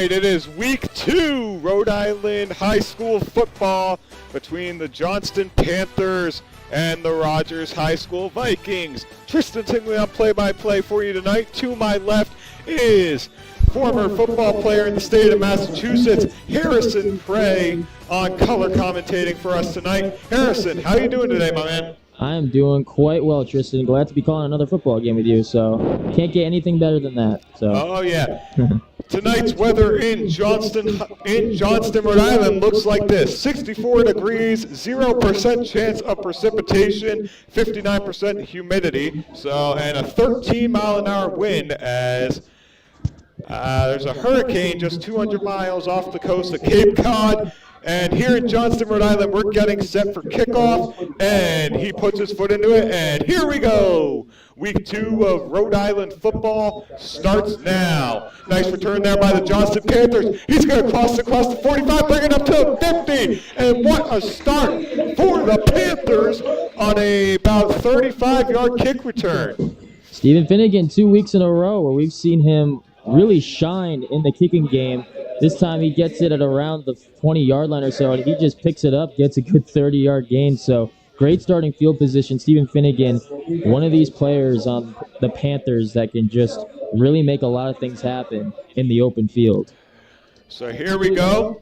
right, it is week 2 Rhode Island high school football between the Johnston Panthers and the Rogers High School Vikings. Tristan Tingley on play-by-play for you tonight. To my left is former football player in the state of Massachusetts, Harrison Prey, on color commentating for us tonight. Harrison, how are you doing today, my man? I am doing quite well, Tristan. Glad to be calling another football game with you, so can't get anything better than that. So. Oh, yeah. Tonight's weather in Johnston, Rhode Island looks like this. 64 degrees, 0% chance of precipitation, 59% humidity, and a 13-mile-an-hour wind as there's a hurricane just 200 miles off the coast of Cape Cod. And here in Johnston, Rhode Island, we're getting set for kickoff, and he puts his foot into it, and here we go. Week 2 of Rhode Island football starts now. Nice return there by the Johnston Panthers. He's going to cross across the 45, bring it up to 50, and what a start for the Panthers on a about 35-yard kick return. Stephen Finnegan, 2 weeks in a row where we've seen him really shine in the kicking game. This time he gets it at around the 20-yard line or so, and he just picks it up, gets a good 30-yard gain. So great starting field position. Stephen Finnegan, one of these players on the Panthers that can just really make a lot of things happen in the open field. So here we go.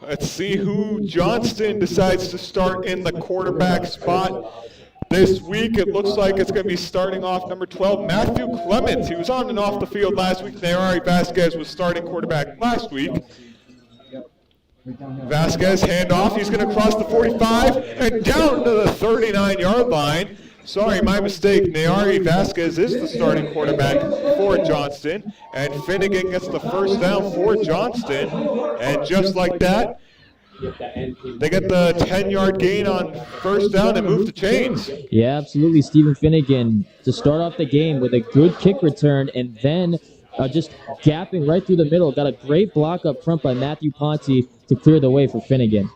Let's see who Johnston decides to start in the quarterback spot. This week, it looks like it's going to be starting off number 12, Matthew Clemens. He was on and off the field last week. Neari Vasquez was starting quarterback last week. Vasquez, handoff. He's going to cross the 45 and down to the 39-yard line. Sorry, my mistake. Neari Vasquez is the starting quarterback for Johnston. And Finnegan gets the first down for Johnston. And just like that, they get the 10-yard gain on first down and move the chains. Yeah, absolutely. Stephen Finnegan to start off the game with a good kick return and then just gapping right through the middle. Got a great block up front by Matthew Ponte to clear the way for Finnegan.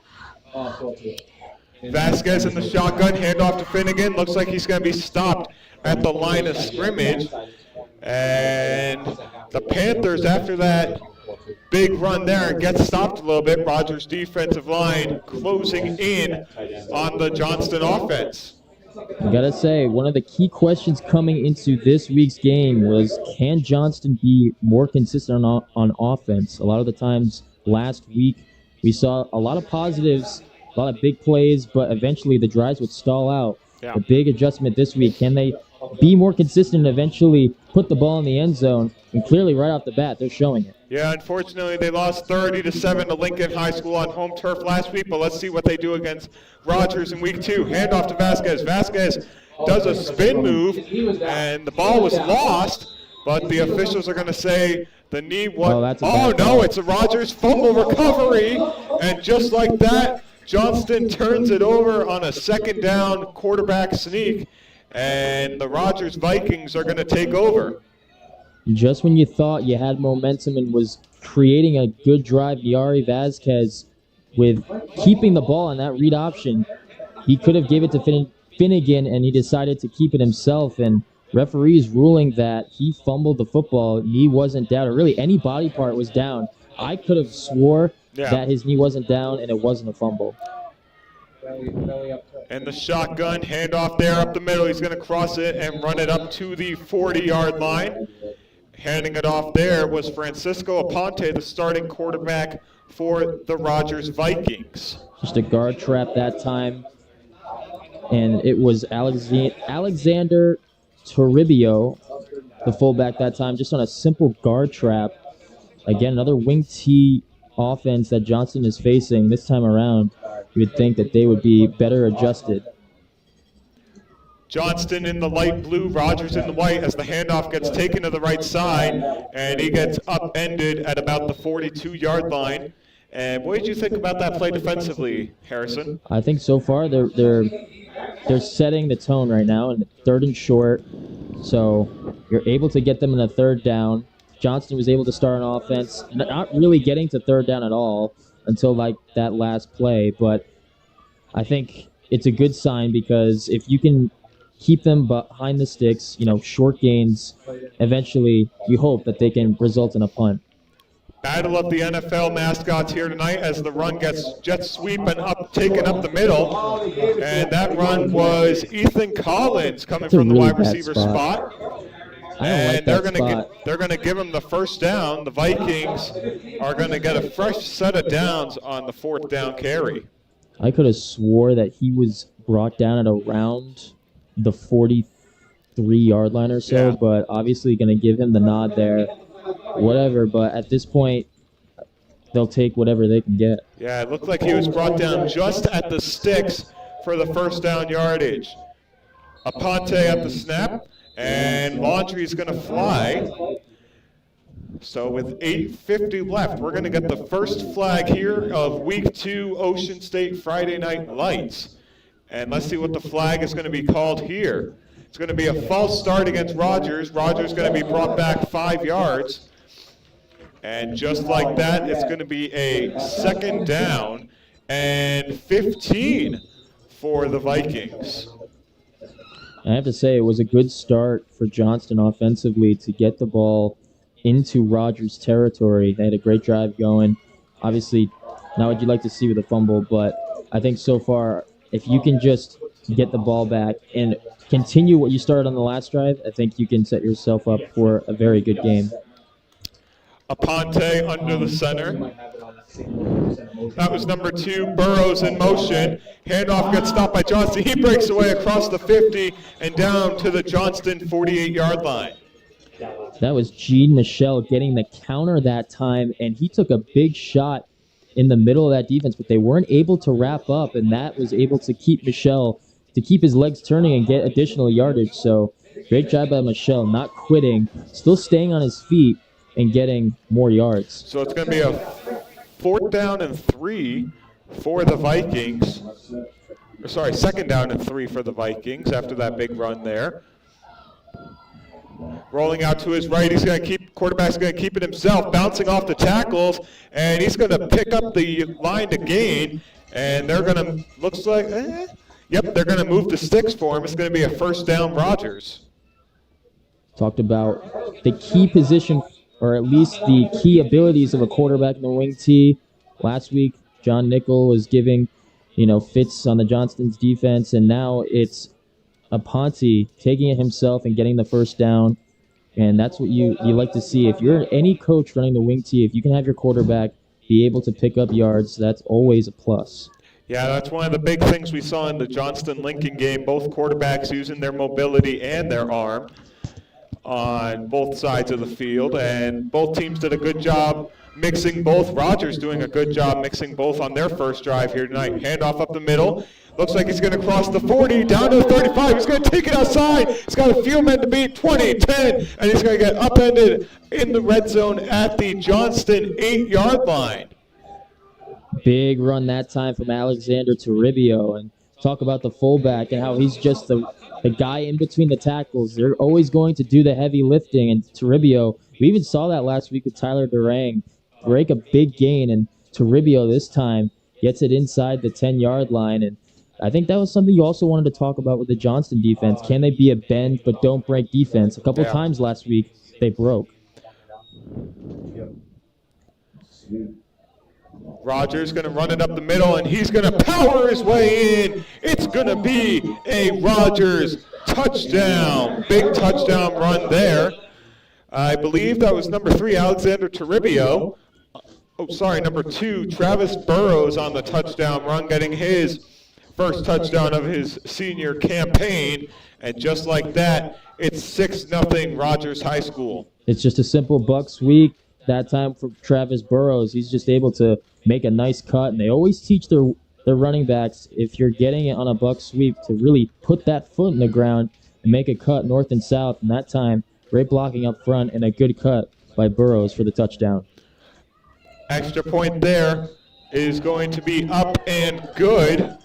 Vasquez in the shotgun, handoff to Finnegan. Looks like he's going to be stopped at the line of scrimmage. And the Panthers, after that big run there, gets stopped a little bit. Rogers' defensive line closing in on the Johnston offense. I gotta say, one of the key questions coming into this week's game was, can Johnston be more consistent on offense? A lot of the times last week, we saw a lot of positives, a lot of big plays, but eventually the drives would stall out. Yeah. A big adjustment this week. Can they be more consistent and eventually put the ball in the end zone? And clearly, right off the bat, they're showing it. Yeah, unfortunately, they lost 30-7 to Lincoln High School on home turf last week, but let's see what they do against Rogers in week 2. Handoff to Vasquez. Vasquez does a spin move, and the ball was lost, but the officials are going to say the knee was... Oh, no, it's a Rogers fumble recovery, and just like that, Johnston turns it over on a second down quarterback sneak, and the Rogers Vikings are going to take over. Just when you thought you had momentum and was creating a good drive, Neari Vasquez, with keeping the ball on that read option, he could have gave it to Finnegan, and he decided to keep it himself. And referees ruling that he fumbled the football, knee wasn't down, or really any body part was down. I could have swore that his knee wasn't down and it wasn't a fumble. And the shotgun handoff there up the middle. He's going to cross it and run it up to the 40-yard line. Handing it off there was Francisco Aponte, the starting quarterback for the Rogers Vikings. Just a guard trap that time. And it was Alexander Toribio, the fullback that time, just on a simple guard trap. Again, another wing T offense that Johnston is facing this time around. You would think that they would be better adjusted. Johnston in the light blue, Rogers in the white as the handoff gets taken to the right side, and he gets upended at about the 42-yard line. And what did you think about that play defensively, Harrison? I think so far they're setting the tone right now, and 3rd and short. So you're able to get them in a 3rd down. Johnston was able to start an offense, not really getting to 3rd down at all until like that last play. But I think it's a good sign because if you can keep them behind the sticks, short gains. Eventually, you hope that they can result in a punt. Battle of the NFL mascots here tonight as the run gets jet sweep and taken up the middle. And that run was Ethan Collins coming from the wide receiver spot. And they're going to give him the first down. The Vikings are going to get a fresh set of downs on the 4th down carry. I could have swore that he was brought down at around the 43-yard line or so, Yeah. but obviously going to give him the nod there. Whatever, but at this point, they'll take whatever they can get. Yeah, it looked like he was brought down just at the sticks for the first down yardage. Aponte at the snap, and Laundry's going to fly. So with 8:50 left, we're going to get the first flag here of Week 2 Ocean State Friday Night Lights. And let's see what the flag is going to be called here. It's going to be a false start against Rogers. Rogers going to be brought back 5 yards. And just like that, it's going to be a second down and 15 for the Vikings. I have to say, it was a good start for Johnston offensively to get the ball into Rogers' territory. They had a great drive going. Obviously, not what you'd like to see with a fumble, but I think so far, if you can just get the ball back and continue what you started on the last drive, I think you can set yourself up for a very good game. Aponte under the center. That was number 2, Burrows in motion. Handoff gets stopped by Johnston. He breaks away across the 50 and down to the Johnston 48-yard line. That was Gene Michelle getting the counter that time, and he took a big shot in the middle of that defense, but they weren't able to wrap up, and that was able to keep Michelle, to keep his legs turning and get additional yardage. So great job by Michelle, not quitting, still staying on his feet and getting more yards. So it's going to be a 4th down and 3 for the Vikings. Sorry, 2nd down and 3 for the Vikings after that big run there. Rolling out to his right, quarterback's going to keep it himself, bouncing off the tackles, and he's going to pick up the line to gain, and they're going to, looks like, they're going to move the sticks for him. It's going to be a first down Rogers. Talked about the key position, or at least the key abilities of a quarterback in the wing tee. Last week, John Nickel was giving, fits on the Johnston's defense, and now it's Aponte taking it himself and getting the first down. And that's what you like to see. If you're any coach running the wing tee, if you can have your quarterback be able to pick up yards, that's always a plus. Yeah, that's one of the big things we saw in the Johnston-Lincoln game, both quarterbacks using their mobility and their arm on both sides of the field, and both teams did a good job mixing both. Rogers doing a good job mixing both on their first drive here tonight. Handoff up the middle. Looks like he's going to cross the 40, down to the 35. He's going to take it outside. He's got a few men to beat, 20, 10, and he's going to get upended in the red zone at the Johnston 8-yard line. Big run that time from Alexander Toribio, and talk about the fullback and how he's just the guy in between the tackles. They're always going to do the heavy lifting, and Toribio, we even saw that last week with Tyler Durang, break a big gain, and Toribio this time gets it inside the 10-yard line, and I think that was something you also wanted to talk about with the Johnston defense. Can they be a bend but don't break defense? A couple times last week, they broke. Rogers going to run it up the middle, and he's going to power his way in. It's going to be a Rogers touchdown. Big touchdown run there. I believe that was number 3, Alexander Toribio. Number 2, Travis Burrows on the touchdown run, getting his first touchdown of his senior campaign. And just like that, it's 6-0 Rogers High School. It's just a simple buck sweep. That time for Travis Burrows, he's just able to make a nice cut. And they always teach their running backs, if you're getting it on a buck sweep, to really put that foot in the ground and make a cut north and south. And that time, great blocking up front and a good cut by Burrows for the touchdown. Extra point there is going to be up and good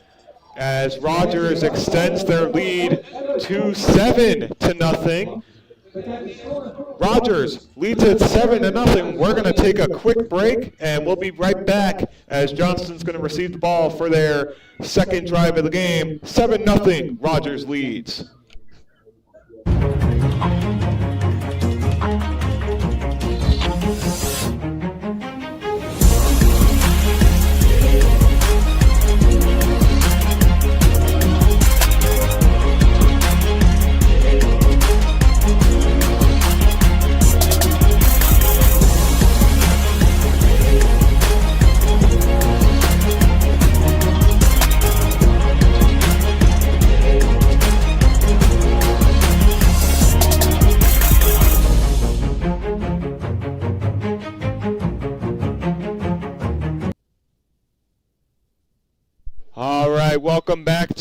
as Rogers extends their lead to 7-0. Rogers leads at 7-0. We're going to take a quick break, and we'll be right back as Johnston's going to receive the ball for their second drive of the game. 7-0, Rogers leads.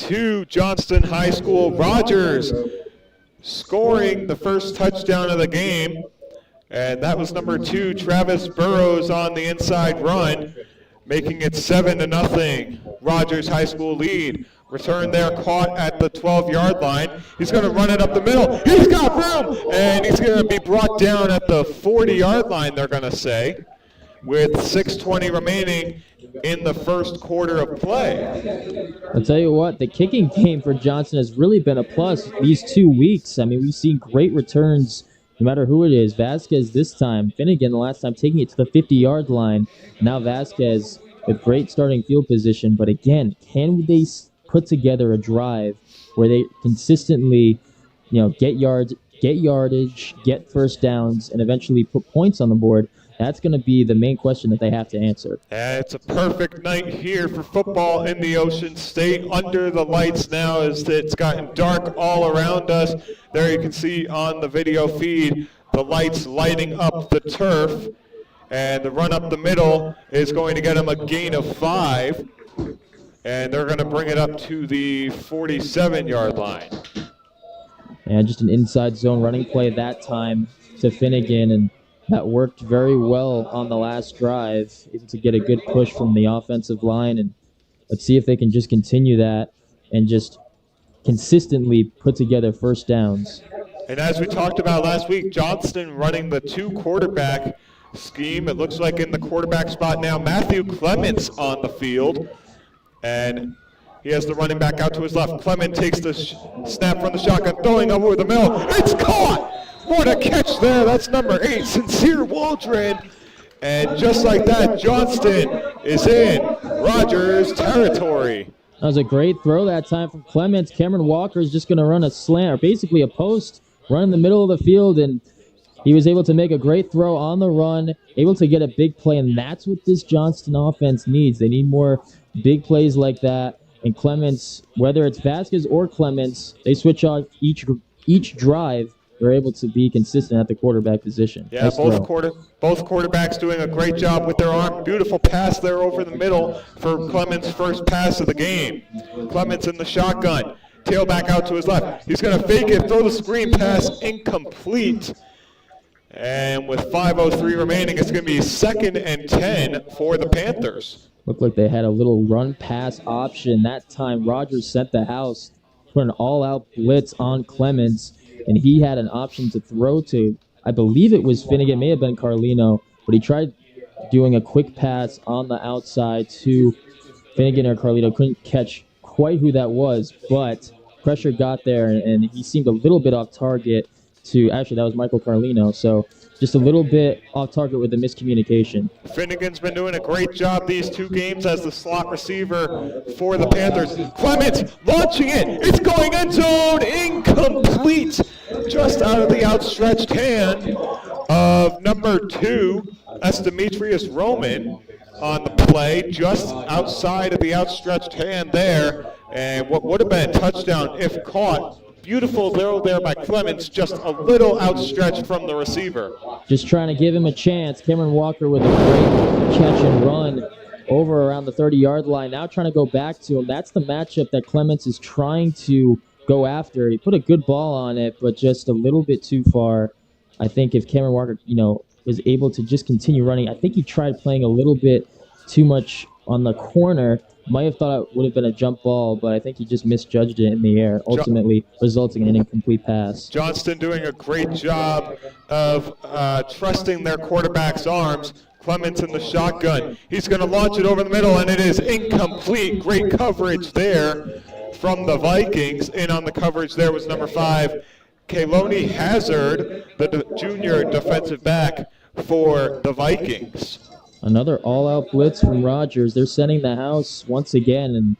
to Johnston High School. Rogers scoring the first touchdown of the game. And that was number 2, Travis Burrows on the inside run, making it 7-0. Rogers High School lead. Return there caught at the 12-yard line. He's going to run it up the middle. He's got room, and he's going to be brought down at the 40-yard line, they're going to say, with 6:20 remaining in the first quarter of play. I'll tell you what, the kicking game for Johnston has really been a plus these 2 weeks. I mean, we've seen great returns no matter who it is. Vasquez this time, Finnegan the last time taking it to the 50-yard line. Now Vasquez with great starting field position. But again, can they put together a drive where they consistently, get yards, get yardage, get first downs, and eventually put points on the board? That's going to be the main question that they have to answer. It's a perfect night here for football in the Ocean State. Under the lights now as it's gotten dark all around us. There you can see on the video feed the lights lighting up the turf. And the run up the middle is going to get them a gain of 5. And they're going to bring it up to the 47-yard line. And just an inside zone running play that time to Finnegan, and that worked very well on the last drive, able to get a good push from the offensive line. And let's see if they can just continue that and just consistently put together first downs. And as we talked about last week, Johnston running the 2-quarterback scheme. It looks like in the quarterback spot now, Matthew Clements on the field. And he has the running back out to his left. Clement takes the snap from the shotgun, throwing over the middle. It's caught! What a catch there. That's number 8, Sincere Waldron. And just like that, Johnston is in Rogers territory. That was a great throw that time from Clements. Cameron Walker is just going to run a slant, or basically a post, run in the middle of the field, and he was able to make a great throw on the run, able to get a big play, and that's what this Johnston offense needs. They need more big plays like that. And Clements, whether it's Vasquez or Clements, they switch off each drive. They're able to be consistent at the quarterback position. Yeah, nice both quarterbacks doing a great job with their arm. Beautiful pass there over the middle for Clements' first pass of the game. Clements in the shotgun. Tailback out to his left. He's going to fake it, throw the screen pass, incomplete. And with 5:03 remaining, it's going to be 2nd and 10 for the Panthers. Looked like they had a little run-pass option. That time, Rogers sent the house, put an all-out blitz on Clements, and he had an option to throw to, I believe it was Finnegan, may have been Carlino, but he tried doing a quick pass on the outside to Finnegan or Carlino. Couldn't catch quite who that was, but pressure got there, and he seemed a little bit off target to, actually, that was Michael Carlino, so just a little bit off target with the miscommunication. Finnegan's been doing a great job these 2 games as the slot receiver for the Panthers. Clements launching it. It's going end zone. Incomplete. Just out of the outstretched hand of number 2. That's Demetrius Roman on the play. Just outside of the outstretched hand there. And what would have been a touchdown if caught. Beautiful throw there by Clements, just a little outstretched from the receiver. Just trying to give him a chance. Cameron Walker with a great catch and run over around the 30-yard line. Now trying to go back to him. That's the matchup that Clements is trying to go after. He put a good ball on it, but just a little bit too far. I think if Cameron Walker, was able to just continue running, I think he tried playing a little bit too much on the corner. Might have thought it would have been a jump ball, but I think he just misjudged it in the air, ultimately resulting in an incomplete pass. Johnston doing a great job of trusting their quarterback's arms. Clements in the shotgun. He's going to launch it over the middle, and it is incomplete. Great coverage there from the Vikings. In on the coverage there was number 5, Kaloni Hazard, the junior defensive back for the Vikings. Another all-out blitz from Rogers. They're sending the house once again, and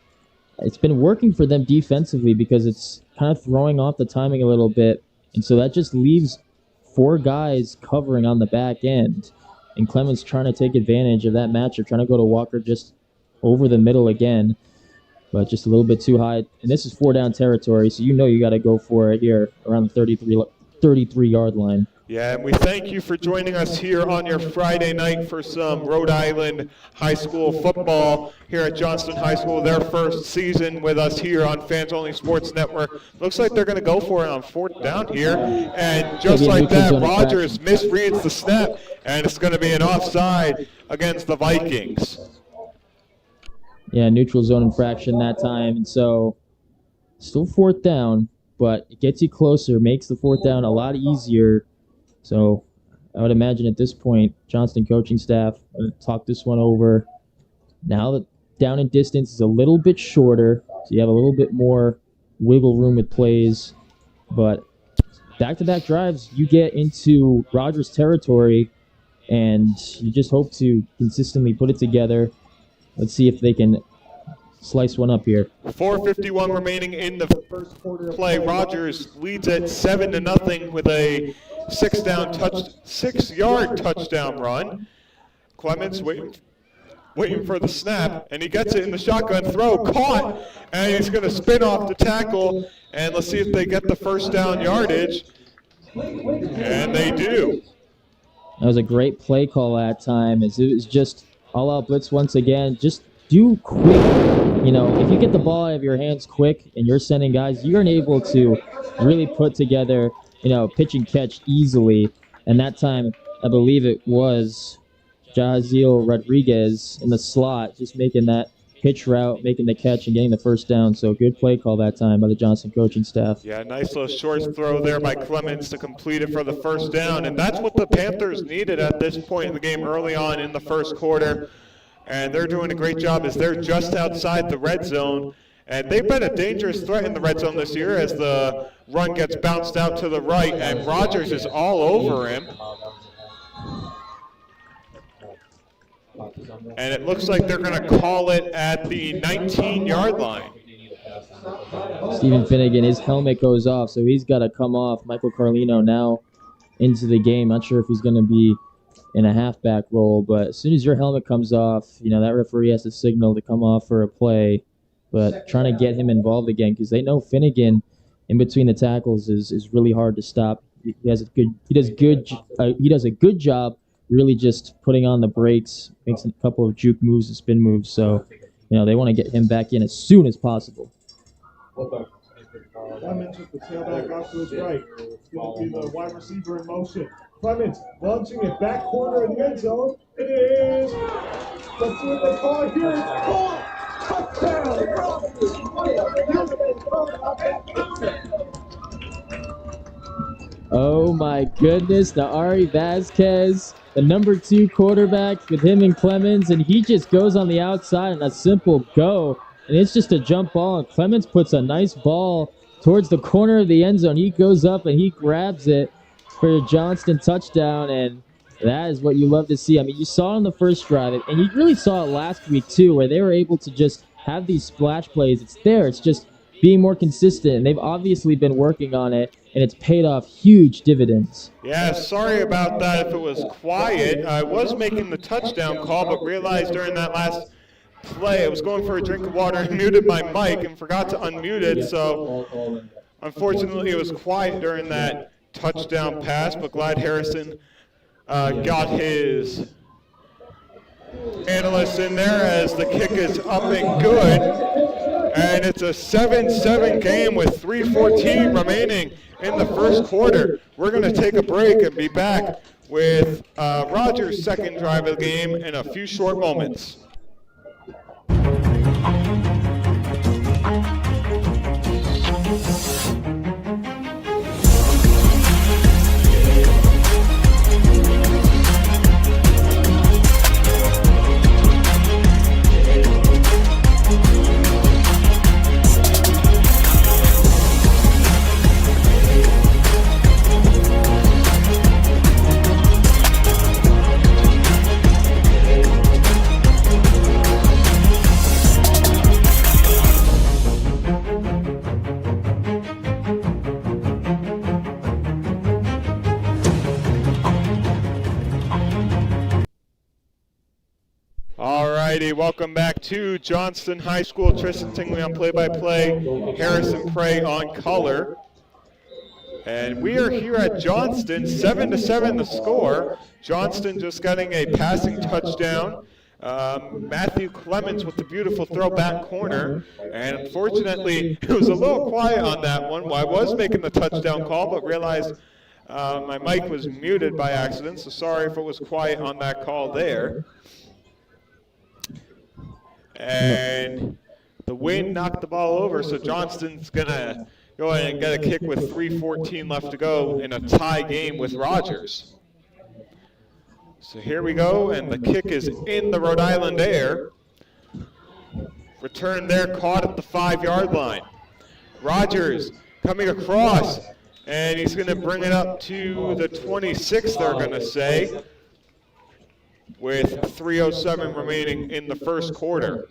it's been working for them defensively because it's kind of throwing off the timing a little bit. And so that just leaves 4 guys covering on the back end. And Clemens trying to take advantage of that matchup, trying to go to Walker just over the middle again, but just a little bit too high. And this is 4-down territory, so you got to go for it here around the 33-yard line. Yeah, and we thank you for joining us here on your Friday night for some Rhode Island high school football here at Johnston High School, their first season with us here on Fans Only Sports Network. Looks like they're going to go for it on 4th down here, and just like that, Rogers misreads the snap, and it's going to be an offside against the Vikings. Yeah, neutral zone infraction that time, and so still 4th down, but it gets you closer, makes the 4th down a lot easier. So I would imagine at this point, Johnston coaching staff talk this one over. Now that down and distance is a little bit shorter, so you have a little bit more wiggle room with plays. But back-to-back drives, you get into Rogers territory, and you just hope to consistently put it together. Let's see if they can slice one up here. 4:51 remaining in the first quarter play. Rogers leads at 7-0 with a 6-yard touchdown run. Clements waiting for the snap, and he gets it in the shotgun throw, caught, and he's going to spin off the tackle, and let's see if they get the first down yardage, and they do. That was a great play call that time. It was just all-out blitz once again. Just do quick. You know, if you get the ball out of your hands quick and you're sending guys, you're able to really put together, pitch and catch easily. And that time, I believe it was Jahaziel Rodriguez in the slot, just making that pitch route, making the catch, and getting the first down. So good play call that time by the Johnston coaching staff. Yeah, nice little short throw there by Clements to complete it for the first down. And that's what the Panthers needed at this point in the game early on in the first quarter. And they're doing a great job as they're just outside the red zone. And they've been a dangerous threat in the red zone this year as the run gets bounced out to the right, and Rogers is all over him. And it looks like they're going to call it at the 19-yard line. Stephen Finnegan, his helmet goes off, so he's got to come off. Michael Carlino now into the game. Not sure if he's going to be in a halfback role, but as soon as your helmet comes off, that referee has to signal to come off for a play. But trying to get him involved again, because they know Finnegan in between the tackles is really hard to stop. He does a good job really just putting on the brakes, makes a couple of juke moves and spin moves. So, they want to get him back in as soon as possible. Clements with the tailback off to his right. It's going to be the wide receiver in motion. Clements launching it back corner in the end zone. It is. Let's see what they call it here. It's caught. Touchdown. Oh my goodness, the Ari Vasquez, the number 2 quarterback with him and Clemens, and he just goes on the outside and a simple go. And it's just a jump ball, and Clemens puts a nice ball towards the corner of the end zone. He goes up and he grabs it for a Johnston touchdown, and that is what you love to see. I mean, you saw it on the first drive, and you really saw it last week too, where they were able to just have these splash plays. It's there. It's just being more consistent, and they've obviously been working on it, and it's paid off huge dividends. Yeah, sorry about that if it was quiet. I was making the touchdown call, but realized during that last play I was going for a drink of water and muted my mic and forgot to unmute it, so unfortunately it was quiet during that touchdown pass, but glad Harrison got his analyst in there as the kick is up and good. And it's a 7-7 game with 3:14 remaining in the first quarter. We're going to take a break and be back with Rogers' second drive of the game in a few short moments. Welcome back to Johnston High School. Tristan Tingley on play-by-play, Harrison Prey on color. And we are here at Johnston, 7-7 the score. Johnston just getting a passing touchdown. Matthew Clemens with the beautiful throwback corner. And unfortunately, it was a little quiet on that one. Well, I was making the touchdown call, but realized my mic was muted by accident, so sorry if it was quiet on that call there. And the wind knocked the ball over, so Johnston's going to go ahead and get a kick with 3:14 left to go in a tie game with Rogers. So here we go, and the kick is in the Rhode Island air. Return there, caught at the 5-yard line. Rogers coming across, and he's going to bring it up to the 26, they're going to say, with 3:07 remaining in the first quarter.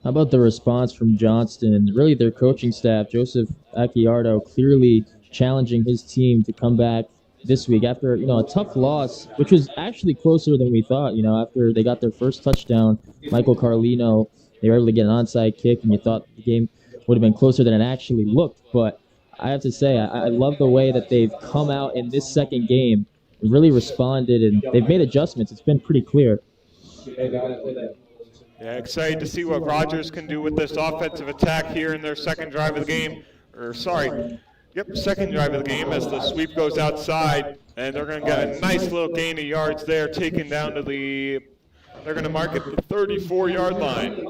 How about the response from Johnston and really their coaching staff? Joseph Acciardo clearly challenging his team to come back this week after a tough loss, which was actually closer than we thought. After they got their first touchdown, Michael Carlino, they were able to get an onside kick, and you thought the game would have been closer than it actually looked. But I have to say, I love the way that they've come out in this second game and really responded, and they've made adjustments. It's been pretty clear. Yeah, excited to see what Rogers can do with this offensive attack here in their second drive of the game. Second drive of the game as the sweep goes outside, and they're going to get a nice little gain of yards there, taken down to they're going to mark it the 34-yard line.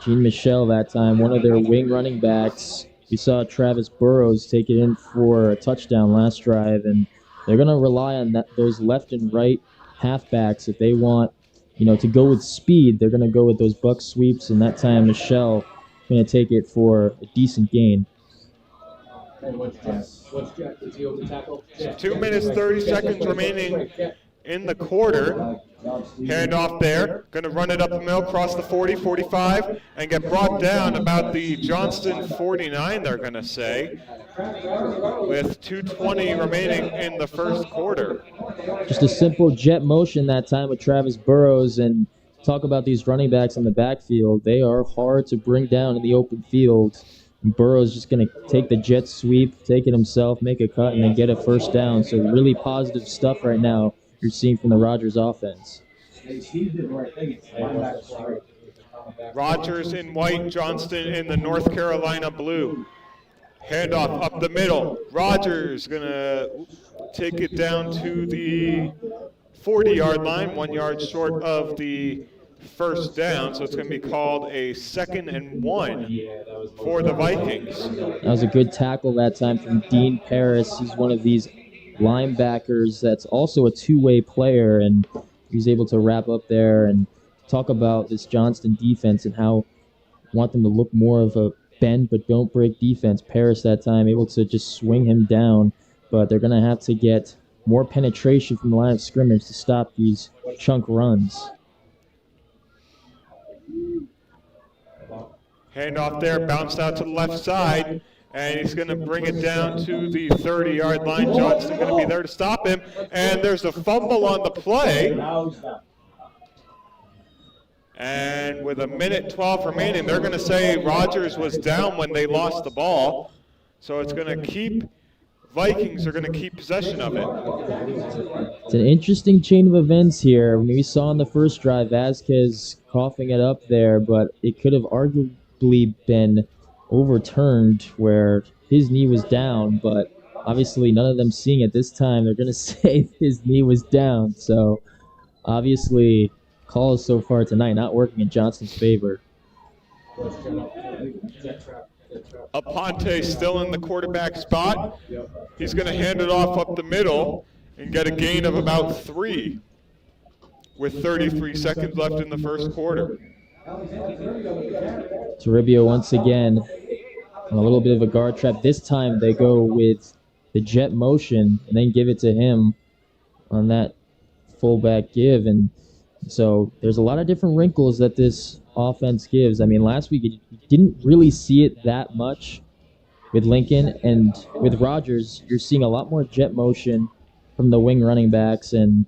Gene Michel that time, one of their wing running backs. We saw Travis Burrows take it in for a touchdown last drive, and they're going to rely on those left and right halfbacks if they want to go with speed. They're going to go with those buck sweeps, and that time Michelle going to take it for a decent gain. So 2 minutes, 30 seconds remaining in the quarter. Hand off there, going to run it up the middle, cross the 40, 45, and get brought down about the Johnston 49, they're going to say, with 2:20 remaining in the first quarter. Just a simple jet motion that time with Travis Burrows, and talk about these running backs in the backfield. They are hard to bring down in the open field. And Burrows just going to take the jet sweep, take it himself, make a cut, and then get a first down. So really positive stuff right now you're seeing from the Rogers offense. Rogers in white, Johnston in the North Carolina blue. Handoff up the middle. Rogers going to take it down to the 40-yard line, 1 yard short of the first down, so it's going to be called a 2nd and 1 for the Vikings. That was a good tackle that time from Dean Paris. He's one of these linebackers that's also a two-way player, and he's able to wrap up there and talk about this Johnston defense and how I want them to look more of a bend but don't break defense. Paris that time able to just swing him down, but they're going to have to get more penetration from the line of scrimmage to stop these chunk runs. Handoff there, bounced out to the left side, and he's going to bring it down to the 30-yard line. Johnston going to be there to stop him, and there's a fumble on the play. And with 1:12 remaining, they're going to say Rogers was down when they lost the ball. So it's going to Vikings are going to keep possession of it. It's an interesting chain of events here. We saw in the first drive Vasquez coughing it up there, but it could have arguably been overturned where his knee was down, but obviously none of them seeing it this time. They're going to say his knee was down. So obviously calls so far tonight not working in Johnston's favor. Aponte still in the quarterback spot. He's going to hand it off up the middle and get a gain of about 3 with 33 seconds left in the first quarter. Toribio once again on a little bit of a guard trap. This time they go with the jet motion and then give it to him on that fullback give. And so there's a lot of different wrinkles that this offense gives. I mean, last week you didn't really see it that much with Lincoln, and with Rogers, you're seeing a lot more jet motion from the wing running backs, and,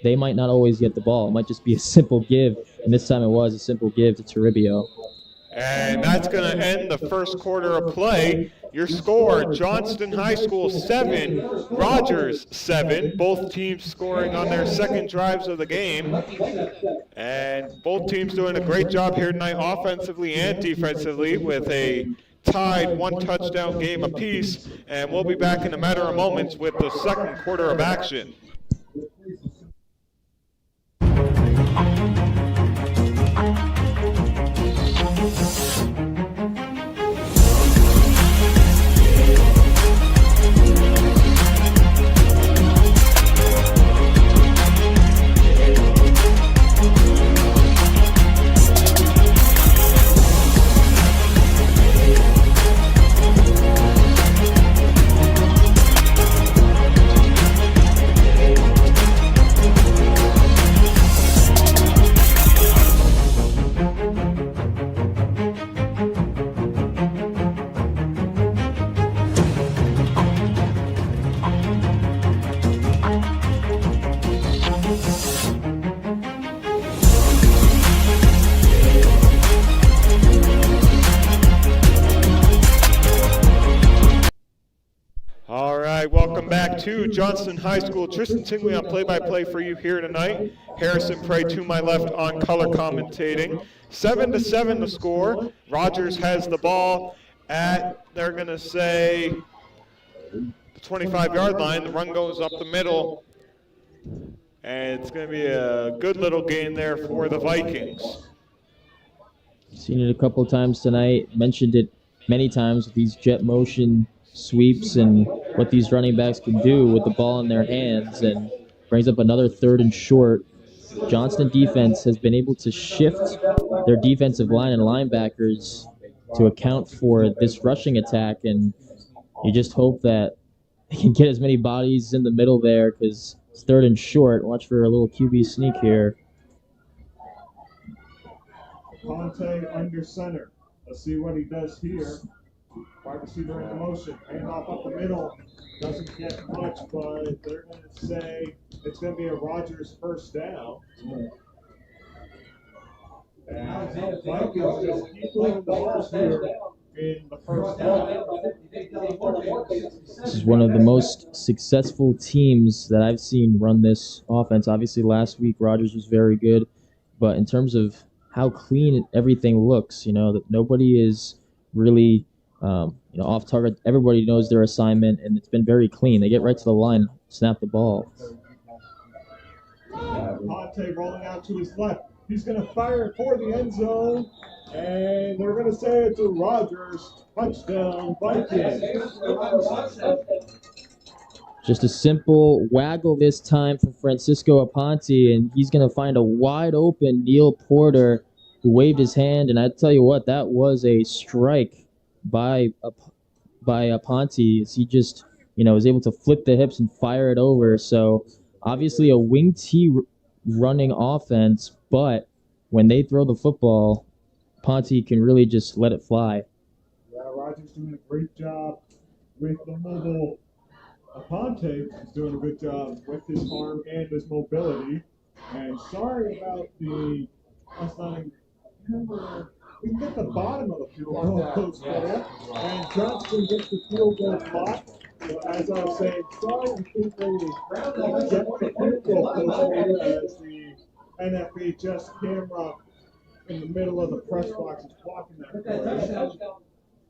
they might not always get the ball. It might just be a simple give, and this time it was a simple give to Toribio. And that's going to end the first quarter of play. Your score, Johnston High School 7, Rogers 7. Both teams scoring on their second drives of the game. And both teams doing a great job here tonight offensively and defensively with a tied one-touchdown game apiece. And we'll be back in a matter of moments with the second quarter of action. Welcome back to Johnston High School. Tristan Tingley on play-by-play for you here tonight. Harrison Prey to my left on color commentating. 7-7 the score. Rogers has the ball at, they're going to say, the 25-yard line. The run goes up the middle. And it's going to be a good little gain there for the Vikings. Seen it a couple times tonight. Mentioned it many times with these jet motion sweeps and what these running backs can do with the ball in their hands, and brings up another 3rd and short. Johnston defense has been able to shift their defensive line and linebackers to account for this rushing attack, and you just hope that they can get as many bodies in the middle there because it's 3rd and short. Watch for a little QB sneak here. Ponte under center. Let's see what he does here. Wide receiver in motion, handoff up the middle, doesn't get much, but they're going to say it's going to be a Rogers first down. And the Vikings just keep moving the ball here in the first down. This is one of the most successful teams that I've seen run this offense. Obviously, last week Rogers was very good, but in terms of how clean everything looks, that nobody is really off target. Everybody knows their assignment, and it's been very clean. They get right to the line, snap the ball. Ponte rolling out to his left. He's going to fire it for the end zone, and they're going to say it's a Rogers touchdown Vikings. Just a simple waggle this time for Francisco Aponte, and he's going to find a wide open Neil Porter who waved his hand, and I tell you what, that was a strike by Aponte, as he just was able to flip the hips and fire it over. So obviously a wing T running offense, but when they throw the football, Aponte can really just let it fly. Yeah, Rogers doing a great job with the mobile. Aponte is doing a good job with his arm and his mobility. And sorry about us not remember. We can get the bottom of the field goal post there, and Johnston gets the field goal spot. So as I was saying, sorry, I think they get the field goal post there as the NFHS camera in the middle of the press box is blocking that play.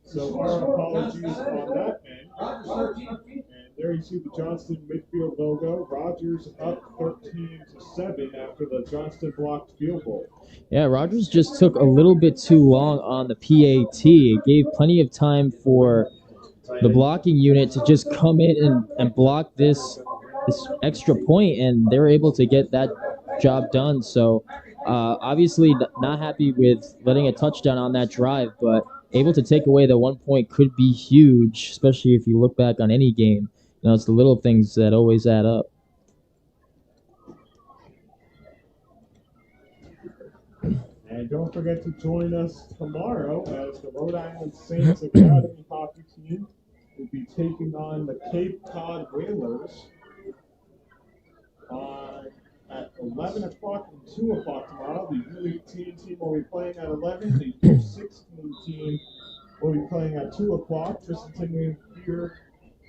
So our apologies on that end. And there you see the Johnston midfield logo. Rogers up 13-7 after the Johnston blocked field goal. Yeah, Rogers just took a little bit too long on the PAT. It gave plenty of time for the blocking unit to just come in and block this extra point, and they were able to get that job done. So obviously not happy with letting a touchdown on that drive, but able to take away the 1 point could be huge, especially if you look back on any game. It's the little things that always add up. And don't forget to join us tomorrow as the Rhode Island Saints Academy hockey team will be taking on the Cape Cod Whalers at 11 o'clock and 2 o'clock tomorrow. The U18 team will be playing at 11. The U16 team will be playing at 2 o'clock. Tristan Tingley here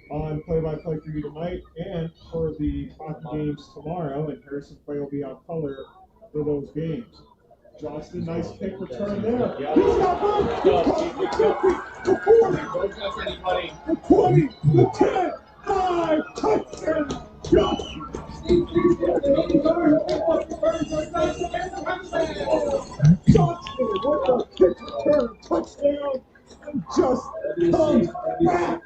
on play-by-play for you tonight and for the hockey games tomorrow, and Harrison Prey will be on color for those games. Johnston, nice kick return there. He's got the 40, the 10, 5, touchdown, Johnston. Johnston with the kick return, touchdown, and just comes back.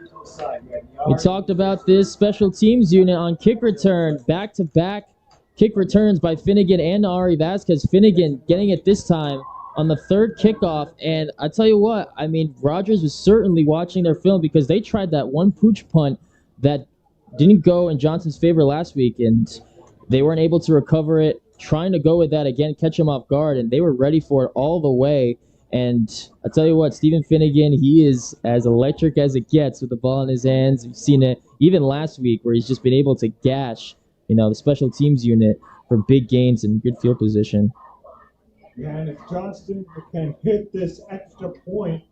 We talked about this special teams unit on kick return, back-to-back kick returns by Finnegan and Ari Vasquez. Finnegan getting it this time on the third kickoff, and I tell you what, I mean, Rogers was certainly watching their film because they tried that one pooch punt that didn't go in Johnston's favor last week, and they weren't able to recover it, trying to go with that again, catch him off guard, and they were ready for it all the way. And I tell you what, Stephen Finnegan, he is as electric as it gets with the ball in his hands. We've seen it even last week where he's just been able to gash, the special teams unit for big gains and good field position. Yeah, and if Johnston can hit this extra point,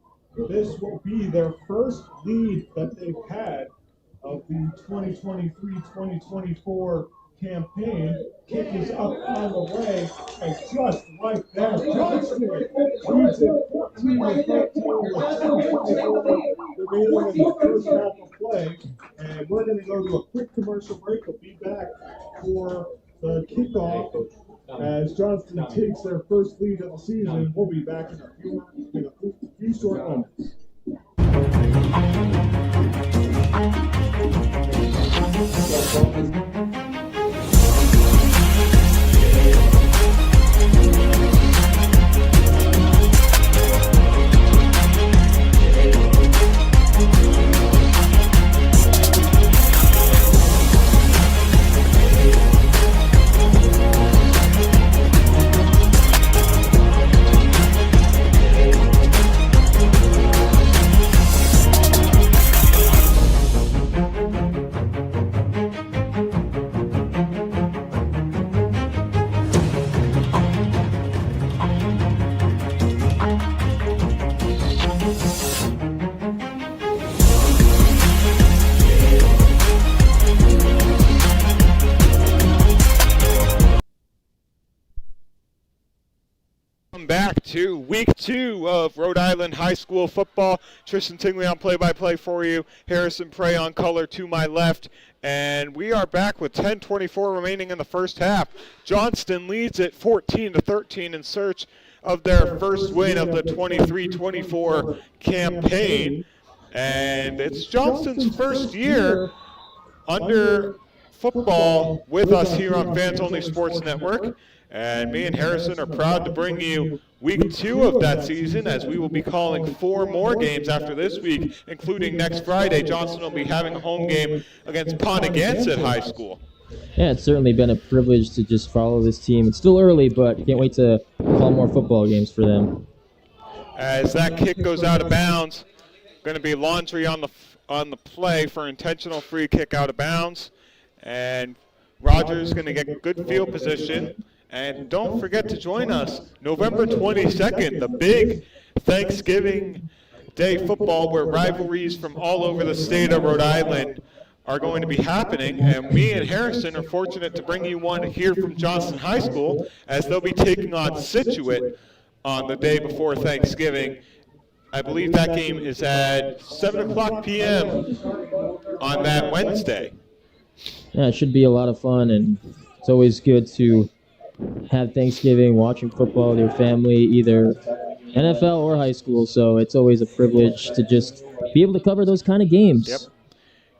this will be their first lead that they've had of the 2023-2024 campaign. Kick is up on the way, and just right there, Johnston leads it 14-13 with 2:24 remaining in the first half of play. And we're going to go to a quick commercial break. We'll be back for the kickoff as Johnston takes their first lead of the season. We'll be back in a few short moments. Back to week 2 of Rhode Island High School football. Tristan Tingley on play-by-play for you. Harrison Prey on color to my left. And we are back with 10:24 remaining in the first half. Johnston leads it 14-13 in search of their first win of the 23-24 campaign. And it's Johnston's first year under football with us here on Fans Only Sports Network. And me and Harrison are proud to bring you week 2 of that season, as we will be calling 4 more games after this week, including next Friday. Johnston will be having a home game against Pontiac High School. Yeah, it's certainly been a privilege to just follow this team. It's still early, but can't wait to call more football games for them. As that kick goes out of bounds, going to be Laundry on the play for intentional free kick out of bounds. And Rogers going to get good field position. And don't forget to join us November 22nd, the big Thanksgiving Day football where rivalries from all over the state of Rhode Island are going to be happening. And me and Harrison are fortunate to bring you one here from Johnston High School, as they'll be taking on Scituate on the day before Thanksgiving. I believe that game is at 7 o'clock p.m. on that Wednesday. Yeah, it should be a lot of fun, and it's always good to have Thanksgiving watching football with your family, either NFL or high school. So it's always a privilege to just be able to cover those kind of games. Yep.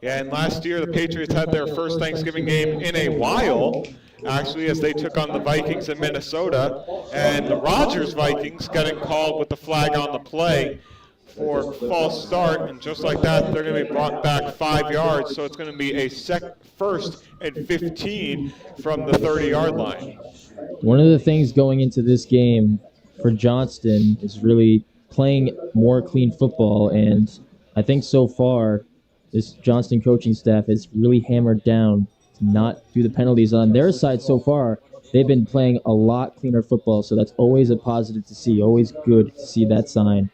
Yeah, and last year the Patriots had their first Thanksgiving game in a while, actually, as they took on the Vikings in Minnesota. And the Rogers Vikings getting called with the flag on the play for false start, and just like that, they're going to be brought back 5 yards. So it's going to be a first and 15 from the 30-yard line. One of the things going into this game for Johnston is really playing more clean football, and I think so far this Johnston coaching staff has really hammered down to not do the penalties on their side so far. They've been playing a lot cleaner football, so that's always a positive to see, always good to see that sign.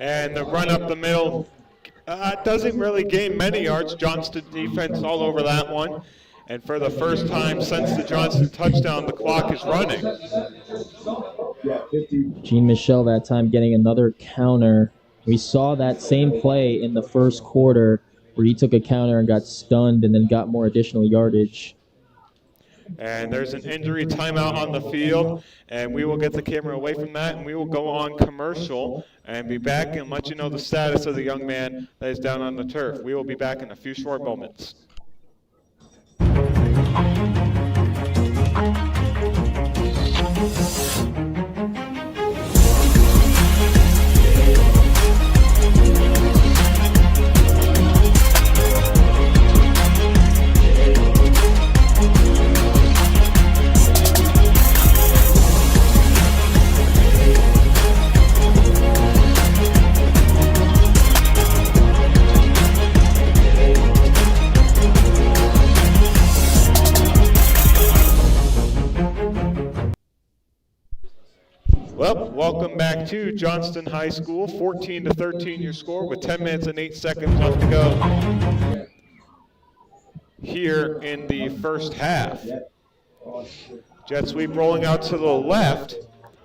And the run up the middle doesn't really gain many yards. Johnston defense all over that one. And for the first time since the Johnston touchdown, the clock is running. Gene Michelle that time getting another counter. We saw that same play in the first quarter where he took a counter and got stunned and then got more additional yardage. And there's an injury timeout on the field, and we will get the camera away from that, and we will go on commercial and be back and let you know the status of the young man that is down on the turf. We will be back in a few short moments. Well, welcome back to Johnston High School. 14-13 your score with 10 minutes and 8 seconds left to go here in the first half. Jet sweep rolling out to the left,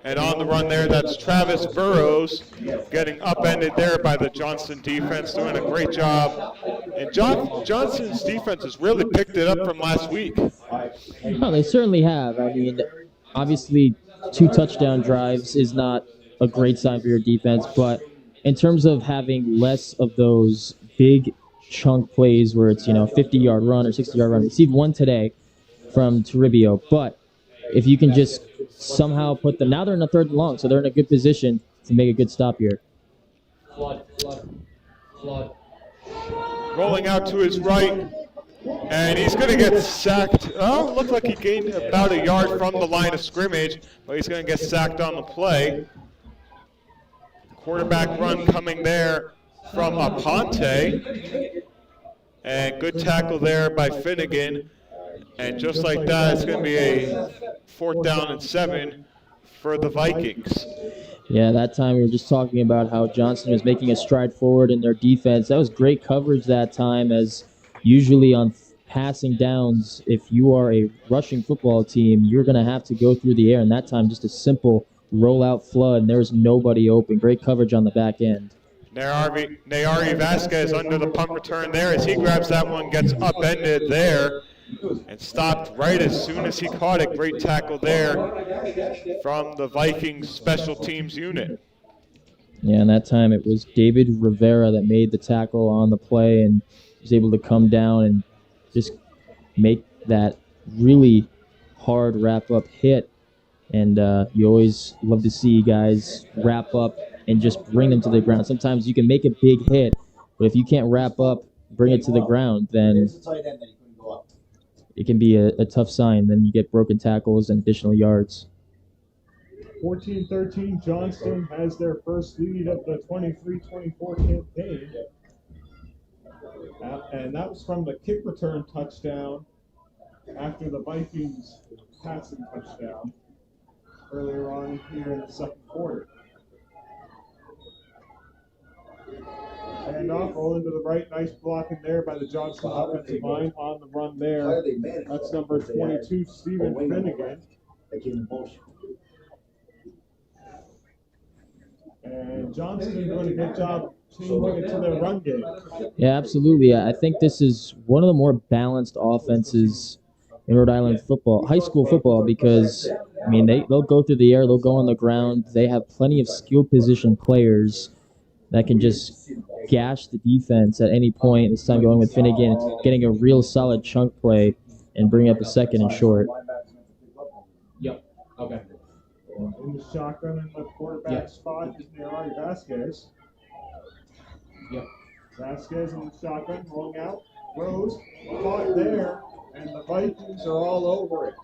and on the run there, that's Travis Burrows getting upended there by the Johnston defense, doing a great job. And Johnston's defense has really picked it up from last week. Oh, they certainly have. I mean, obviously, 2 touchdown drives is not a great sign for your defense, but in terms of having less of those big chunk plays where it's, 50-yard run or 60-yard run, we received one today from Toribio, but if you can just somehow put them, now they're in a 3rd and long, so they're in a good position to make a good stop here. Rolling out to his right, and he's going to get sacked. Oh, looked like he gained about a yard from the line of scrimmage, but he's going to get sacked on the play. Quarterback run coming there from Aponte. And good tackle there by Finnegan. And just like that, it's going to be a 4th down and 7 for the Vikings. Yeah, that time we were just talking about how Johnston was making a stride forward in their defense. That was great coverage that time, as usually on passing downs, if you are a rushing football team, you're going to have to go through the air. And that time, just a simple rollout flood, and there was nobody open. Great coverage on the back end. Nayari Vasquez under the punt return there as he grabs that one, gets upended there and stopped right as soon as he caught it. Great tackle there from the Vikings special teams unit. Yeah, and that time it was David Rivera that made the tackle on the play and was able to come down and just make that really hard wrap-up hit. And you always love to see guys wrap up and just bring them to the ground. Sometimes you can make a big hit, but if you can't wrap up, bring it to the ground, then it can be a tough sign. Then you get broken tackles and additional yards. 14-13, Johnston has their first lead of the 23-24 campaign. And that was from the kick return touchdown after the Vikings passing touchdown earlier on here in the 2nd quarter. Hand off, rolling to the right, nice blocking there by the Johnston offensive line on the run there. That's number 22, Stephen Finnegan. And Johnston doing a good job changing it to their run game. Yeah, absolutely. I think this is one of the more balanced offenses in Rhode Island football, high school football, because, I mean, they'll go through the air, they'll go on the ground. They have plenty of skill position players that can just gash the defense at any point. This time going with Finnegan, getting a real solid chunk play and bring up a 2nd and short. Yep. Okay. In the shotgun in the quarterback spot is Nayari Vasquez. Yep. Vasquez in the shotgun, rolling out. Rose caught there, and the Vikings are all over it.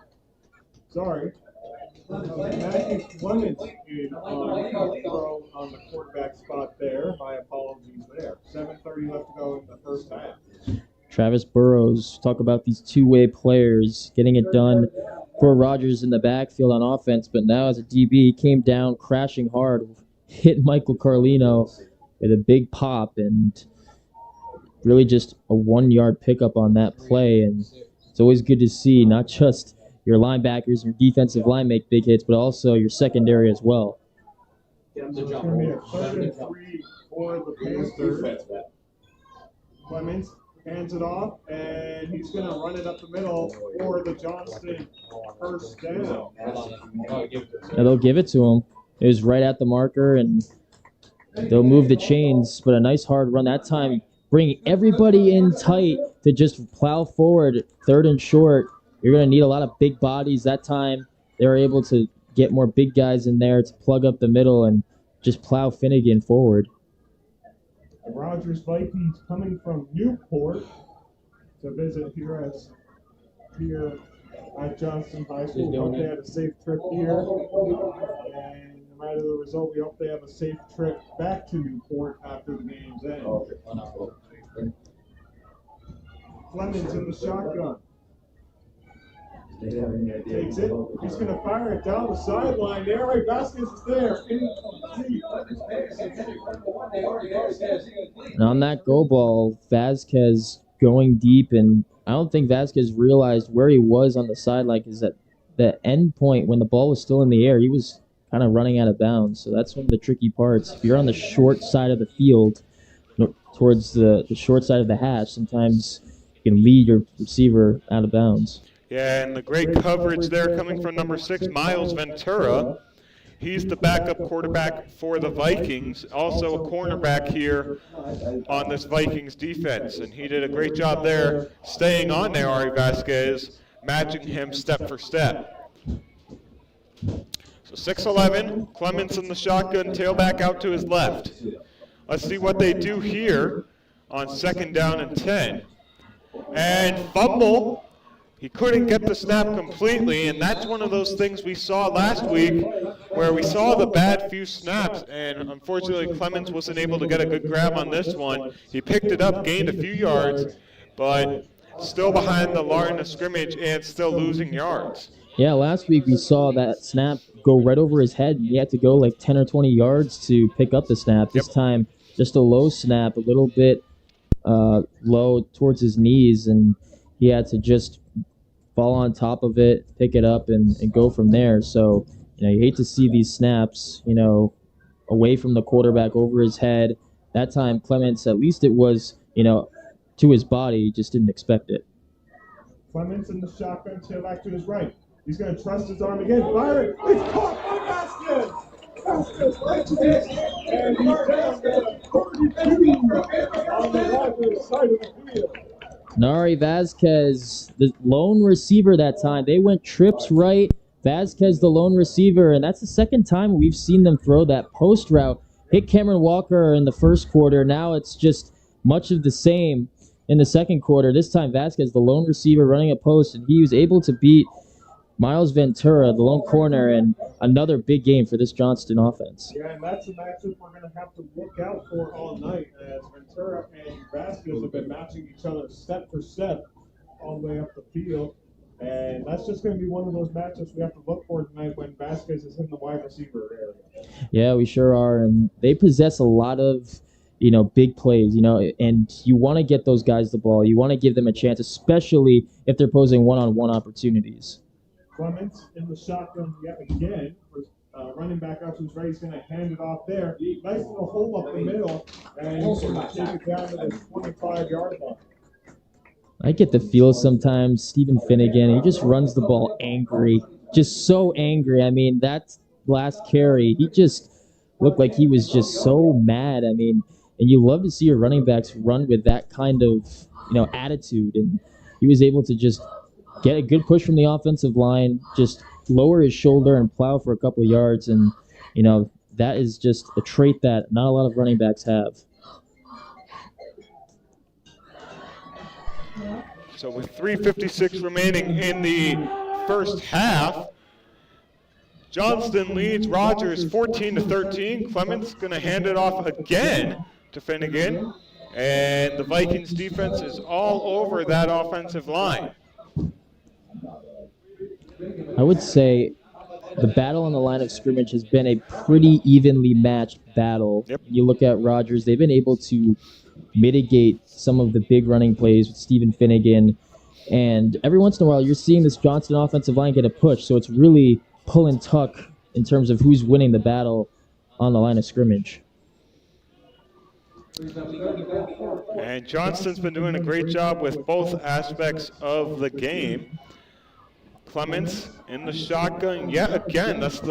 Sorry. Matthew Clements in throw on the quarterback spot there. My apologies there. 7:30 left to go in the first half. Travis Burrows, talk about these two-way players getting it done for Rogers in the backfield on offense, but now as a DB, he came down crashing hard, hit Michael Carlino with a big pop, and really just a 1-yard pickup on that play. And it's always good to see not just your linebackers and your defensive line make big hits, but also your secondary as well. So it's going to be a 3rd and 3 for the Panthers. Clemens hands it off, and he's going to run it up the middle for the Johnston first down. Now they'll give it to him. It was right at the marker, and they'll move the chains, but a nice hard run that time. Bring everybody in tight to just plow forward, 3rd and short. You're going to need a lot of big bodies. That time they were able to get more big guys in there to plug up the middle and just plow Finnegan forward. The Rogers Vikings coming from Newport to visit here at Johnston High School. We hope they had a safe trip here. And no matter the result, we hope they have a safe trip back to Newport after the game's end. Clemens in the shotgun. Takes it. He's going to fire it down the sideline there. Right, Vasquez is there. And on that go ball, Vasquez going deep, and I don't think Vasquez realized where he was on the sideline, because at the end point, when the ball was still in the air, he was kind of running out of bounds. So that's one of the tricky parts. If you're on the short side of the field, towards the short side of the hash, sometimes you can lead your receiver out of bounds. Yeah, and the great coverage there coming from number 6, Miles Ventura. He's the backup quarterback for the Vikings, also a cornerback here on this Vikings defense. And he did a great job there staying on there, Ari Vasquez, matching him step for step. So 6'11", Clemens in the shotgun, tailback out to his left. Let's see what they do here on 2nd down and 10. And fumble. He couldn't get the snap completely, and that's one of those things we saw last week where we saw the bad few snaps, and unfortunately Clemens wasn't able to get a good grab on this one. He picked it up, gained a few yards, but still behind the line of scrimmage and still losing yards. Yeah, last week we saw that snap go right over his head, and he had to go like 10 or 20 yards to pick up the snap. This time, just a low snap, a little bit low towards his knees, and he had to just fall on top of it, pick it up, and go from there. So, you hate to see these snaps, away from the quarterback, over his head. That time, Clemens, at least it was, to his body. He just didn't expect it. Clemens in the shotgun, tail back to his right. He's going to trust his arm again. Fire it. It's caught by Vasquez. Vasquez right to this. And he's down there 42 on the Rogers side of the field. Nari Vasquez, the lone receiver that time. They went trips right. Vasquez, the lone receiver, and that's the second time we've seen them throw that post route. Hit Cameron Walker in the first quarter. Now it's just much of the same in the second quarter. This time Vasquez, the lone receiver, running a post, and he was able to beat Miles Ventura, the lone corner, and another big game for this Johnston offense. Yeah, and that's a matchup we're going to have to look out for all night, as Ventura and Vasquez have been matching each other step for step all the way up the field. And that's just going to be one of those matchups we have to look for tonight when Vasquez is in the wide receiver area. Yeah, we sure are. And they possess a lot of, big plays, and you want to get those guys the ball. You want to give them a chance, especially if they're posing one-on-one opportunities. Clemens in the shotgun yet again. Running back out to his right. He's going to hand it off there. Nice little hole up the middle. And he's going to take it down to the 25-yard line. I get the feel sometimes, Stephen Finnegan, he just runs the ball angry. Just so angry. I mean, that last carry, he just looked like he was just so mad. I mean, and you love to see your running backs run with that kind of, attitude. And he was able to just get a good push from the offensive line, just lower his shoulder and plow for a couple of yards. And, that is just a trait that not a lot of running backs have. So with 3:56 remaining in the first half, Johnston leads Rogers 14-13. Clemens going to hand it off again to Finnegan, and the Vikings defense is all over that offensive line. I would say the battle on the line of scrimmage has been a pretty evenly matched battle. Yep. You look at Rogers, they've been able to mitigate some of the big running plays with Stephen Finnegan. And every once in a while, you're seeing this Johnston offensive line get a push. So it's really pull and tuck in terms of who's winning the battle on the line of scrimmage. And Johnston's been doing a great job with both aspects of the game. Clements in the shotgun yet again. That's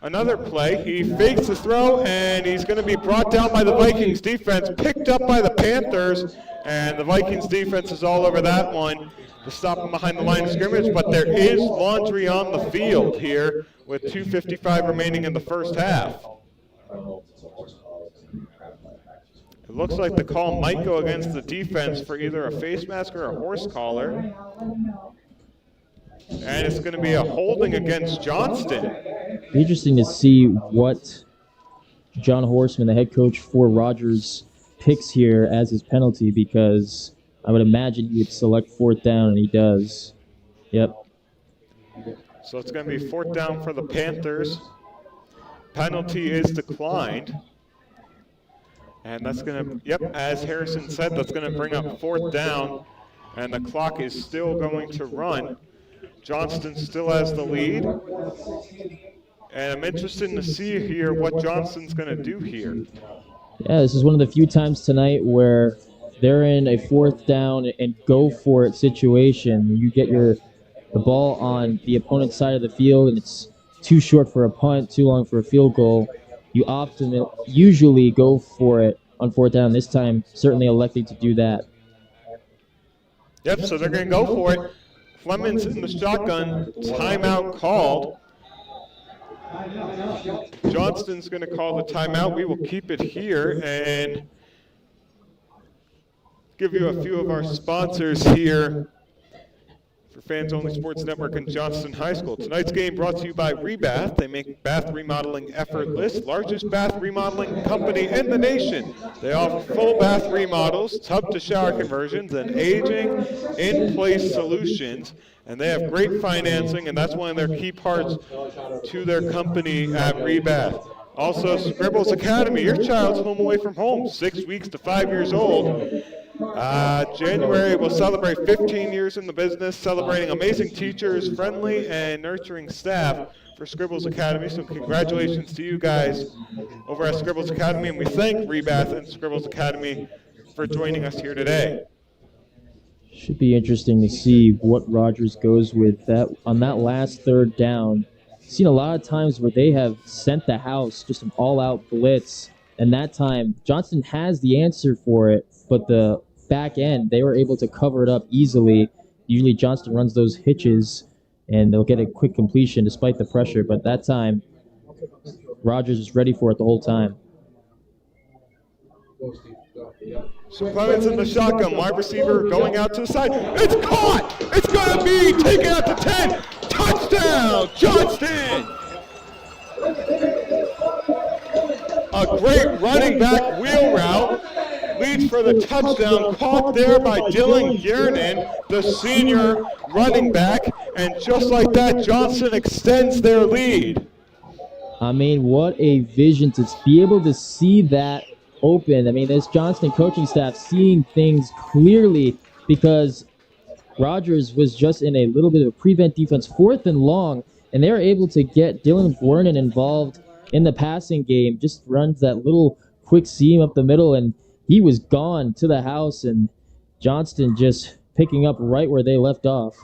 another play. He fakes the throw, and he's going to be brought down by the Vikings defense, picked up by the Panthers, and the Vikings defense is all over that one to stop him behind the line of scrimmage. But there is laundry on the field here with 2:55 remaining in the first half. It looks like the call might go against the defense for either a face mask or a horse collar. And it's going to be a holding against Johnston. Be interesting to see what John Horseman, the head coach for Rogers, picks here as his penalty, because I would imagine he would select fourth down, and he does. Yep. So it's going to be fourth down for the Panthers. Penalty is declined. And that's going to, yep, as Harrison said, that's going to bring up fourth down. And the clock is still going to run. Johnston still has the lead. And I'm interested to see here what Johnston's going to do here. Yeah, this is one of the few times tonight where they're in a fourth down and go for it situation. You get the ball on the opponent's side of the field, and it's too short for a punt, too long for a field goal. You usually go for it on fourth down. This time, certainly electing to do that. Yep, so they're going to go for it. Clemens in the shotgun, timeout called. Johnston's going to call the timeout. We will keep it here and give you a few of our sponsors here for Fans Only Sports Network and Johnston High School. Tonight's game brought to you by Rebath. They make bath remodeling effortless. Largest bath remodeling company in the nation. They offer full bath remodels, tub to shower conversions, and aging in-place solutions. And they have great financing, and that's one of their key parts to their company at Rebath. Also, Scribbles Academy, your child's home away from home, 6 weeks to 5 years old. January will celebrate 15 years in the business, celebrating amazing teachers, friendly and nurturing staff for Scribbles Academy. So congratulations to you guys over at Scribbles Academy, and we thank Rebath and Scribbles Academy for joining us here today. Should be interesting to see what Rogers goes with that on that last third down. Seen a lot of times where they have sent the house, just an all-out blitz, and that time Johnston has the answer for it, but the back end, they were able to cover it up easily. Usually Johnston runs those hitches, and they'll get a quick completion despite the pressure, but that time Rogers is ready for it the whole time. So Clemens in the shotgun, wide receiver going out to the side. It's caught! It's going to be taken out to 10. Touchdown, Johnston! A great running back wheel route. Leads for the touchdown, caught there by Dylan Giernan, the senior running back. And just like that, Johnston extends their lead. I mean, what a vision to be able to see that open. I mean, this Johnston coaching staff seeing things clearly, because Rogers was just in a little bit of a prevent defense, fourth and long, and they were able to get Dylan Giernan involved in the passing game. Just runs that little quick seam up the middle, and he was gone to the house, and Johnston just picking up right where they left off.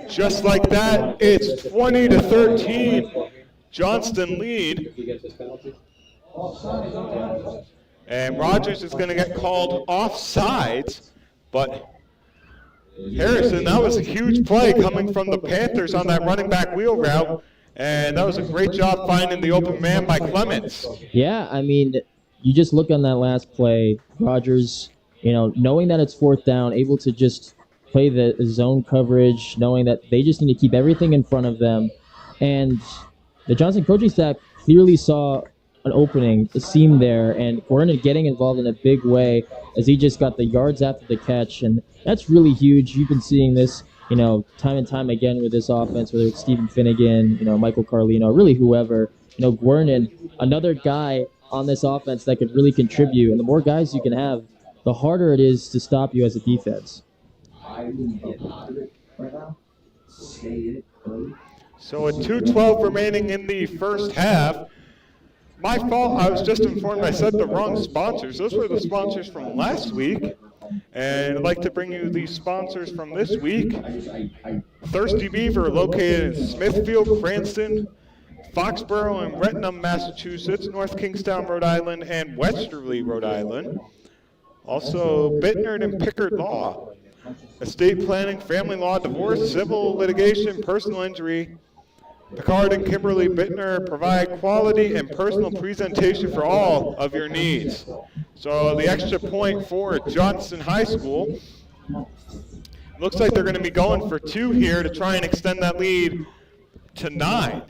Just like that, it's 20-13. Johnston lead. And Rogers is going to get called offsides, but Harrison, that was a huge play coming from the Panthers on that running back wheel route, and that was a great job finding the open man by Clements. Yeah, I mean, you just look on that last play, Rogers, knowing that it's fourth down, able to just play the zone coverage, knowing that they just need to keep everything in front of them. And the Johnston coaching staff clearly saw an opening, a seam there, and Gordon getting involved in a big way as he just got the yards after the catch, and that's really huge. You've been seeing this, time and time again with this offense, whether it's Stephen Finnegan, Michael Carlino, really whoever. Gordon, another guy on this offense that could really contribute, and the more guys you can have, the harder it is to stop you as a defense. So with 2:12 remaining in the first half, my fault, I was just informed I said the wrong sponsors. Those were the sponsors from last week. And I'd like to bring you the sponsors from this week. Thirsty Beaver, located in Smithfield, Cranston, Foxborough, and Rentham, Massachusetts, North Kingstown, Rhode Island, and Westerly, Rhode Island. Also, Bittner and Pickard Law, estate planning, family law, divorce, civil litigation, personal injury. Picard and Kimberly Bittner provide quality and personal presentation for all of your needs. So the extra point for Johnston High School. Looks like they're going to be going for 2 here to try and extend that lead to 9.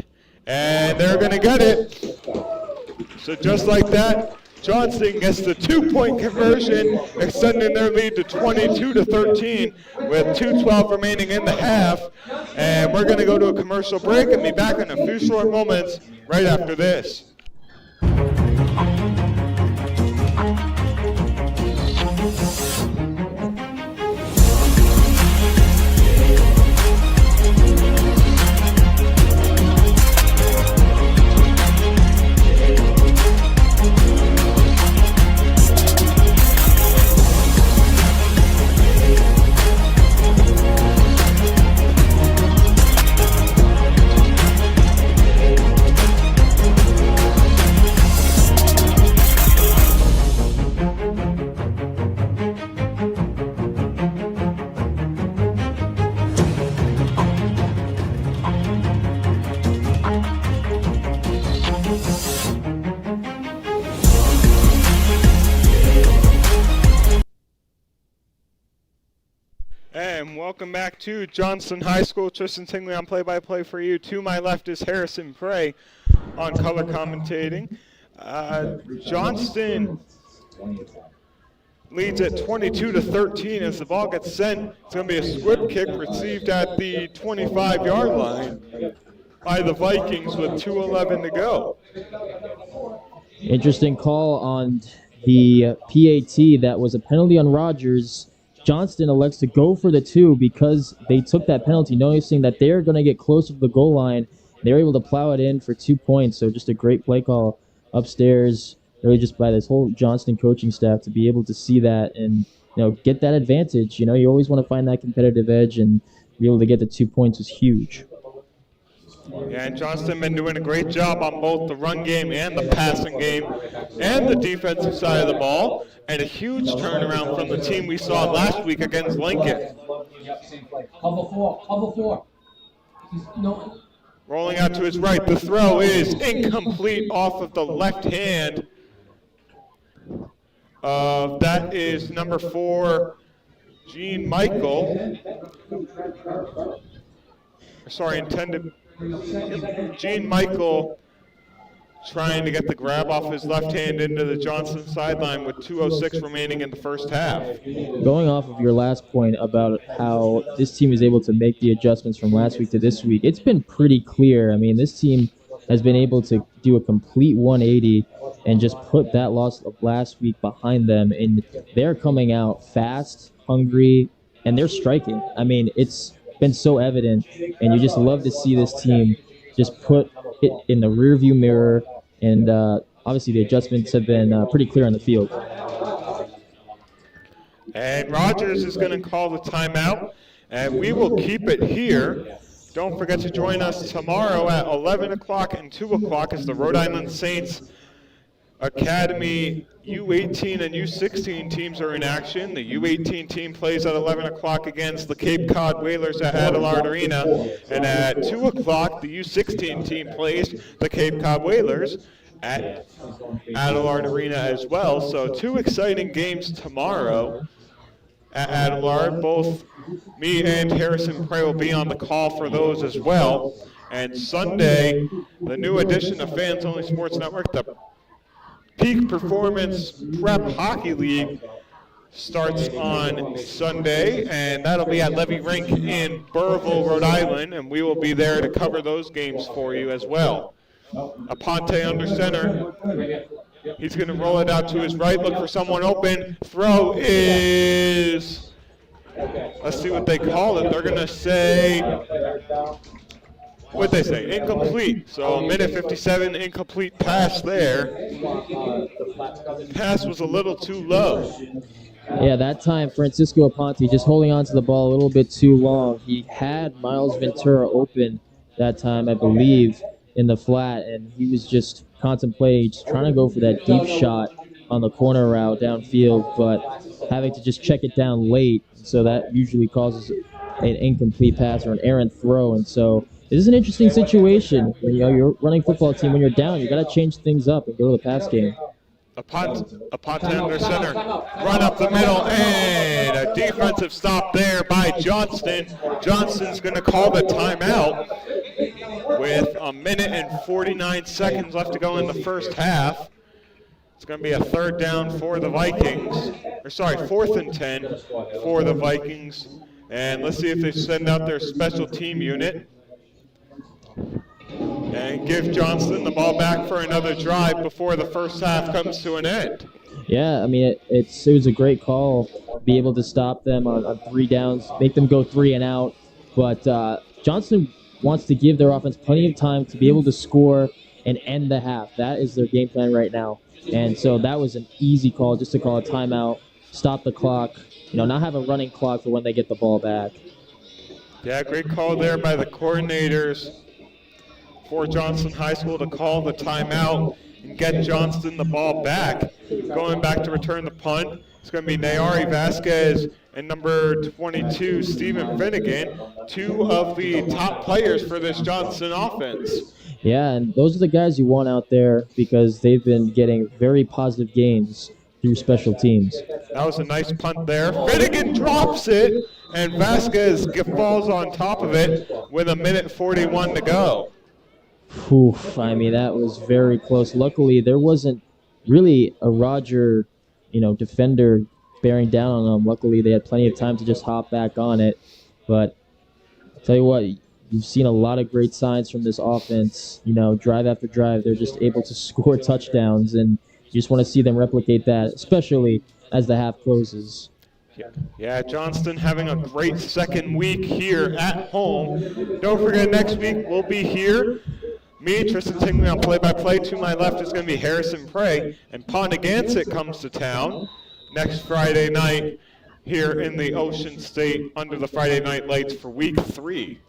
And they're going to get it. So just like that, Johnston gets the 2-point conversion, extending their lead to 22-13 with 2:12 remaining in the half. And we're going to go to a commercial break and be back in a few short moments right after this. And welcome back to Johnston High School. Tristan Tingley on play-by-play for you. To my left is Harrison Prey on color commentating. Johnston leads at 22-13 as the ball gets sent. It's going to be a squib kick received at the 25-yard line by the Vikings with 2:11 to go. Interesting call on the PAT. That was a penalty on Rogers. Johnston elects to go for the 2 because they took that penalty, noticing that they're going to get closer to the goal line. They're able to plow it in for 2 points. So just a great play call upstairs, really just by this whole Johnston coaching staff to be able to see that and get that advantage. You always want to find that competitive edge, and be able to get the 2 points is huge. Yeah, and Johnston been doing a great job on both the run game and the passing game and the defensive side of the ball, and a huge turnaround from the team we saw last week against Lincoln. Cover four. Rolling out to his right, the throw is incomplete off of the left hand. That is number 4, Gene Michael. Gene Michael trying to get the grab off his left hand into the Johnston sideline with 2:06 remaining in the first half. Going off of your last point about how this team is able to make the adjustments from last week to this week, it's been pretty clear. I mean, this team has been able to do a complete 180 and just put that loss of last week behind them, and they're coming out fast, hungry, and they're striking. I mean, it's been so evident, and you just love to see this team just put it in the rearview mirror, and obviously the adjustments have been pretty clear on the field. And Rogers is going to call the timeout, and we will keep it here. Don't forget to join us tomorrow at 11 o'clock and 2 o'clock as the Rhode Island Saints Academy U18 and U16 teams are in action. The U18 team plays at 11 o'clock against the Cape Cod Whalers at Adelard Arena. And at 2 o'clock, the U16 team plays the Cape Cod Whalers at Adelard Arena as well. So 2 exciting games tomorrow. at Adelaide. Both me and Harrison Prey will be on the call for those as well. And Sunday, the new edition of Fans Only Sports Network, the Peak Performance Prep Hockey League, starts on Sunday, and that'll be at Levy Rink in Burrillville, Rhode Island, and we will be there to cover those games for you as well. Aponte under center. He's going to roll it out to his right, look for someone open. Throw is, let's see what they call it. They're going to say, what'd they say? Incomplete. So a minute 57, incomplete pass there. Pass was a little too low. Yeah, that time Francisco Aponte just holding on to the ball a little bit too long. He had Miles Ventura open that time, I believe, in the flat, and he was just contemplating, just trying to go for that deep shot on the corner route downfield, but having to just check it down late, so that usually causes an incomplete pass or an errant throw. And so this is an interesting situation. When you're running a football team, when you're down, you got to change things up and go to the pass game. Aponte under center, run up the middle, and a defensive stop there by Johnston. Johnston's going to call the timeout with a minute and 49 seconds left to go in the first half. It's going to be a third down for the Vikings, or sorry, 4th and 10 for the Vikings. And let's see if they send out their special team unit and give Johnston the ball back for another drive before the first half comes to an end. Yeah, I mean, it was a great call, be able to stop them on 3 downs, make them go 3 and out. But Johnston wants to give their offense plenty of time to be able to score and end the half. That is their game plan right now. And so that was an easy call, just to call a timeout, stop the clock, not have a running clock for when they get the ball back. Yeah, great call there by the coordinators for Johnston High School to call the timeout and get Johnston the ball back. Going back to return the punt, it's going to be Nayari Vasquez and number 22, Stephen Finnegan, 2 of the top players for this Johnston offense. Yeah, and those are the guys you want out there because they've been getting very positive gains through special teams. That was a nice punt there. Finnegan drops it, and Vasquez falls on top of it with a minute 41 to go. Oof, I mean, that was very close. Luckily, there wasn't really a Roger, defender bearing down on them. Luckily, they had plenty of time to just hop back on it. But I'll tell you what, you've seen a lot of great signs from this offense. Drive after drive, they're just able to score touchdowns, and you just want to see them replicate that, especially as the half closes. Yeah, Johnston having a great second week here at home. Don't forget, next week we'll be here. Me, Tristan Tingley on play-by-play. To my left is going to be Harrison Prey. And Pondagansett comes to town next Friday night here in the Ocean State under the Friday night lights for week 3.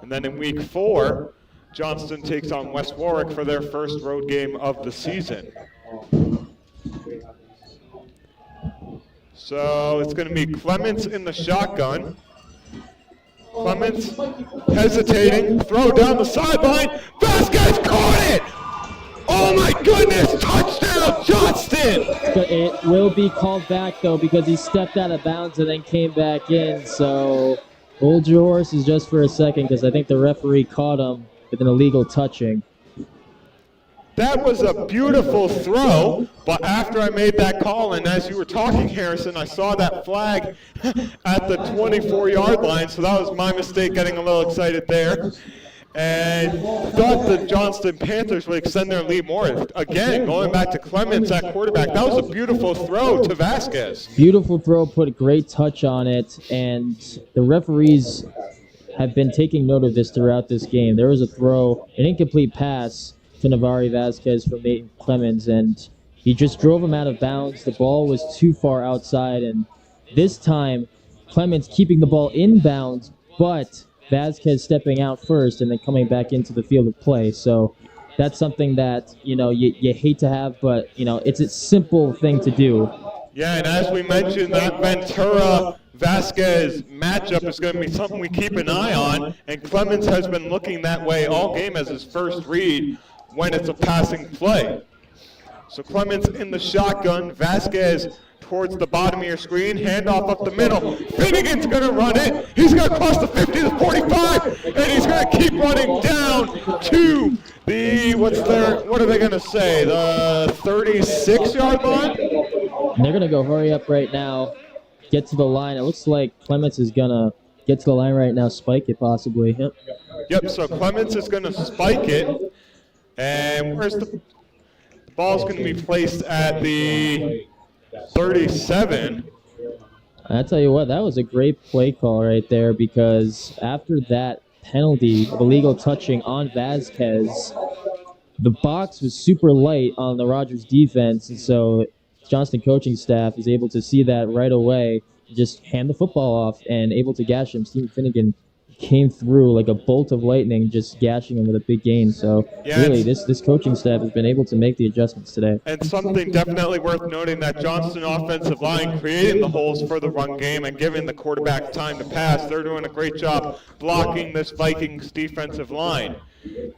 And then in week 4, Johnston takes on West Warwick for their first road game of the season. So it's going to be Clements in the shotgun. Clements hesitating, throw down the sideline. Vasquez caught it! Oh my goodness, touchdown Johnston! It will be called back though because he stepped out of bounds and then came back in. So hold your horses just for a second because I think the referee caught him with an illegal touching. That was a beautiful throw, but after I made that call, and as you were talking, Harrison, I saw that flag at the 24-yard line, so that was my mistake getting a little excited there. And thought the Johnston Panthers would extend their lead more. Again, going back to Clements at quarterback, that was a beautiful throw to Vasquez. Beautiful throw, put a great touch on it, and the referees have been taking note of this throughout this game. There was a throw, an incomplete pass to Navari Vasquez from Nathan Clemens, and he just drove him out of bounds. The ball was too far outside, and this time Clemens keeping the ball in bounds, but Vasquez stepping out first and then coming back into the field of play. So that's something that, you hate to have, but, it's a simple thing to do. Yeah, and as we mentioned, that Ventura-Vasquez matchup is going to be something we keep an eye on, and Clemens has been looking that way all game as his first read when it's a passing play. So Clemens in the shotgun, Vasquez towards the bottom of your screen. Handoff up the middle. Finnegan's going to run it. He's going to cross the 50 to 45, and he's going to keep running down to the, what are they going to say, the 36-yard line? And they're going to go hurry up right now, get to the line. It looks like Clements is going to get to the line right now, spike it possibly. Yep, so Clements is going to spike it. And where's the ball's going to be placed at the 37. I tell you what, that was a great play call right there, because after that penalty of illegal touching on Vasquez, the box was super light on the Rogers defense, and so Johnston coaching staff is able to see that right away, just hand the football off and able to gash him. Steve Finnegan came through like a bolt of lightning, just gashing him with a big gain. So really, this coaching staff has been able to make the adjustments today. And something definitely worth noting, that Johnston offensive line creating the holes for the run game and giving the quarterback time to pass. They're doing a great job blocking this Vikings defensive line.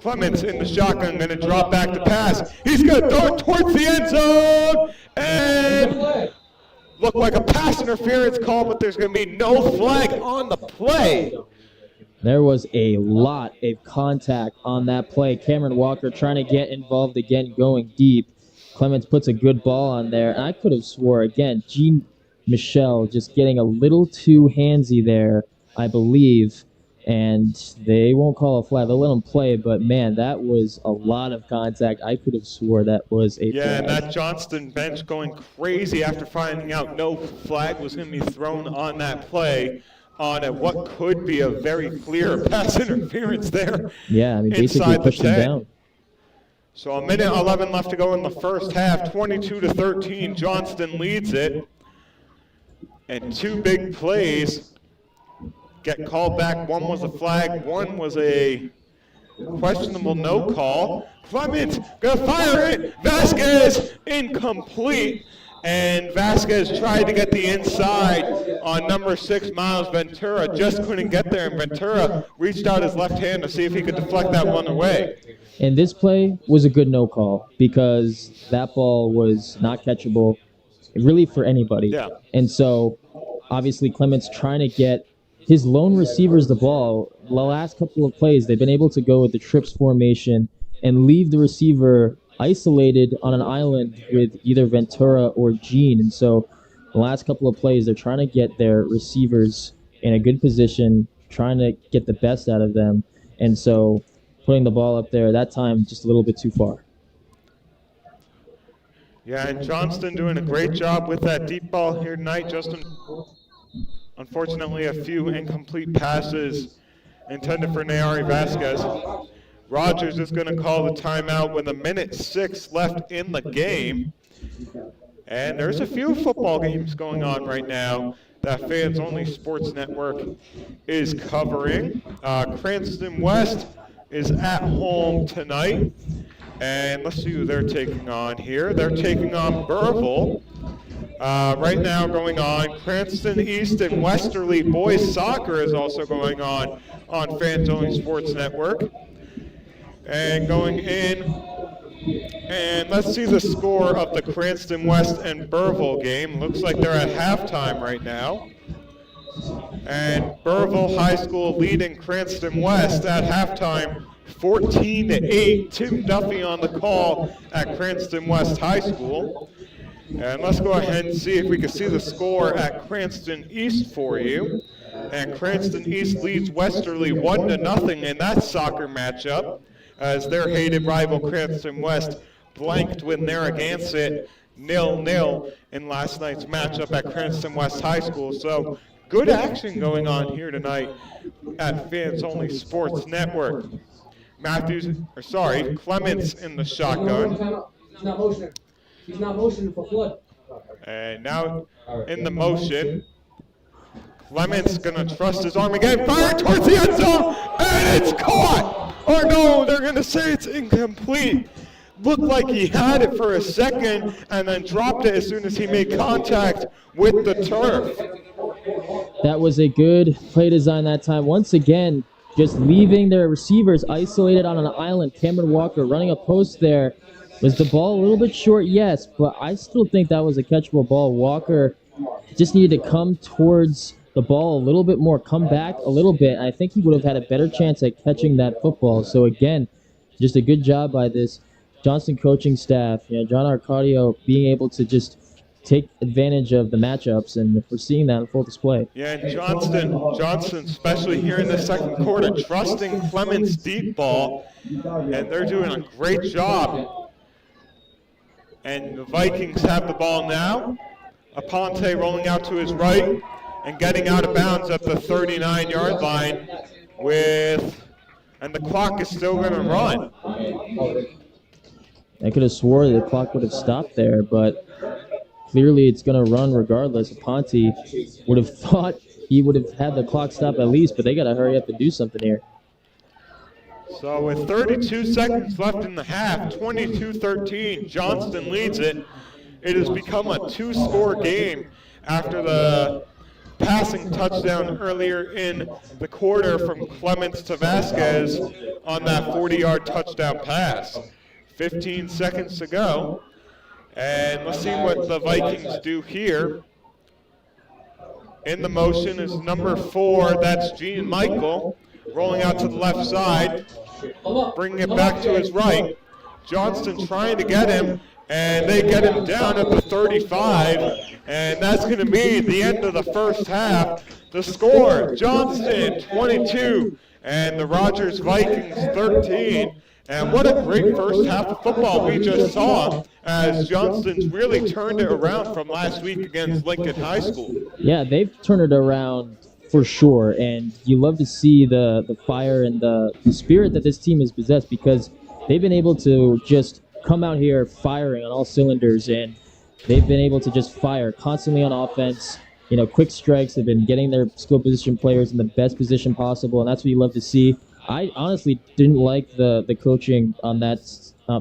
Clements in the shotgun, going to drop back to pass. He's going to throw it towards the end zone, and look like a pass interference call, but there's going to be no flag on the play. There was a lot of contact on that play. Cameron Walker trying to get involved again, going deep. Clements puts a good ball on there. And I could have swore, again, Gene Michelle just getting a little too handsy there, I believe. And they won't call a flag. They'll let him play. But, man, that was a lot of contact. I could have swore that was a flag. Yeah, and that Johnston bench going crazy after finding out no flag was going to be thrown on that play, on what could be a very clear pass interference there. Yeah, I mean, basically pushed him down. So a minute 11 left to go in the first half. 22-13, Johnston leads it. And two big plays get called back. One was a flag, one was a questionable no call. Clements gonna fire it. Vasquez incomplete. And Vasquez tried to get the inside on number 6, Miles Ventura. Just couldn't get there, and Ventura reached out his left hand to see if he could deflect that one away. And this play was a good no call, because that ball was not catchable really for anybody. Yeah. And so, obviously, Clements trying to get his lone receivers the ball. The last couple of plays, they've been able to go with the trips formation and leave the receiver isolated on an island with either Ventura or Gene. And so the last couple of plays, they're trying to get their receivers in a good position, trying to get the best out of them. And so putting the ball up there, that time just a little bit too far. Yeah, and Johnston doing a great job with that deep ball here tonight. Justin, unfortunately, a few incomplete passes intended for Nayari Vasquez. Rogers is going to call the timeout with 1:06 left in the game. And there's a few football games going on right now that Fans Only Sports Network is covering. Cranston West is at home tonight. And let's see who they're taking on here. They're taking on Burville. Right now going on, Cranston East and Westerly Boys Soccer is also going on Fans Only Sports Network. And going in, and let's see the score of the Cranston West and Burville game. Looks like they're at halftime right now. And Burville High School leading Cranston West at halftime 14-8. Tim Duffy on the call at Cranston West High School. And let's go ahead and see if we can see the score at Cranston East for you. And Cranston East leads Westerly 1-0 in that soccer matchup, as their hated rival Cranston West blanked with Narragansett 0-0 in last night's matchup at Cranston West High School. So good action going on here tonight at Fans Only Sports Network. Clements in the shotgun. He's not motioning for flood. And now in the motion, Clements gonna trust his arm again, fire towards the end zone, and it's caught! Or no, they're gonna say it's incomplete. Looked like he had it for a second and then dropped it as soon as he made contact with the turf. That was a good play design that time. Once again, just leaving their receivers isolated on an island. Cameron Walker running a post there. Was the ball a little bit short? Yes, but I still think that was a catchable ball. Walker just needed to come towards the ball a little bit more, come back a little bit. I think he would have had a better chance at catching that football. So again, just a good job by this Johnston coaching staff. John Arcadio being able to just take advantage of the matchups, and we're seeing that in full display. Yeah, and Johnston, especially here in the second quarter, trusting Clemens' deep ball, and they're doing a great job. And the Vikings have the ball now. Aponte rolling out to his right and getting out of bounds at the 39-yard line and the clock is still going to run. I could have swore the clock would have stopped there, but clearly it's going to run regardless. Aponte would have thought he would have had the clock stop at least, but they got to hurry up and do something here. So with 32 seconds left in the half, 22-13, Johnston leads it. It has become a two-score game after the passing touchdown earlier in the quarter from Clemens to Vasquez on that 40-yard touchdown pass. 15 seconds to go. And let's see what the Vikings do here. In the motion is number 4, that's Gene Michael, rolling out to the left side, bringing it back to his right. Johnston trying to get him, and they get him down at the 35, and that's going to be the end of the first half. The score, Johnston 22, and the Rogers Vikings 13. And what a great first half of football we just saw as Johnston's really turned it around from last week against Lincoln High School. Yeah, they've turned it around for sure, and you love to see the fire and the spirit that this team has possessed, because they've been able to just come out here firing on all cylinders, and they've been able to just fire constantly on offense. Quick strikes. They've been getting their skill position players in the best position possible, and that's what you love to see. I honestly didn't like the coaching on that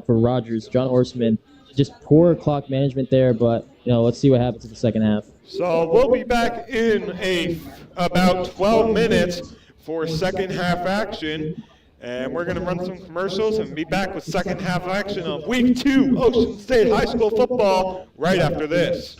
for Rogers. John Horseman, just poor clock management there, but let's see what happens in the second half. So we'll be back in about 12 minutes for second half action, and we're going to run some commercials and be back with second half action of Week 2 Ocean State High School football right after this.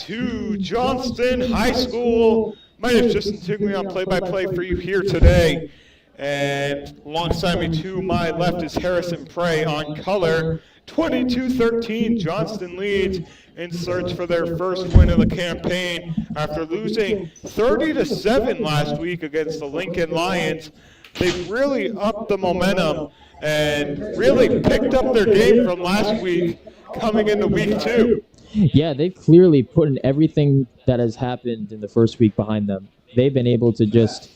to Johnston High School. My name is Justin Tigley on play-by-play for you here today. And alongside me to my left is Harrison Prey on color. 22-13, Johnston leads in search for their first win of the campaign after losing 30-7 last week against the Lincoln Lions. They've really upped the momentum and really picked up their game from last week coming into week 2. Yeah, they've clearly put in everything that has happened in the first week behind them. They've been able to just,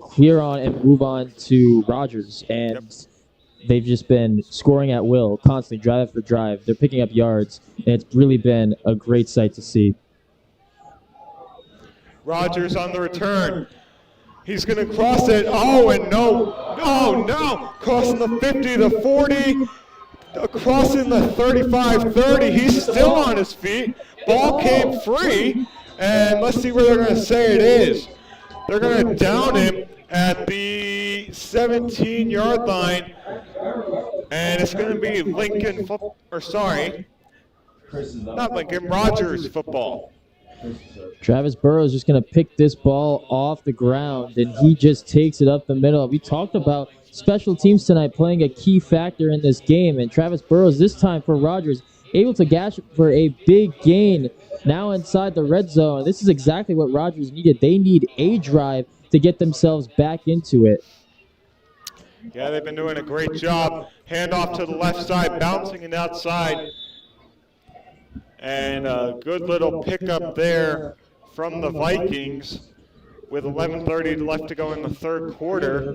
clear on and move on to Rogers, and they've just been scoring at will, constantly, drive after drive. They're picking up yards, and it's really been a great sight to see. Rogers on the return. He's going to cross it. Oh, and no. Oh, no. Crossing the 50, the 40. Crossing the 35-30. He's still on his feet. Ball came free. And let's see where they're going to say it is. They're going to down him at the 17-yard line. And it's going to be Rogers football. Travis Burrows just going to pick this ball off the ground, and he just takes it up the middle. We talked about special teams tonight playing a key factor in this game, and Travis Burrows this time for Rogers able to gash for a big gain now inside the red zone. This is exactly what Rogers needed. They need a drive to get themselves back into it. Yeah, they've been doing a great job. Handoff to the left side, bouncing it outside. And a good little pickup there from the Vikings with 11:30 left to go in the third quarter.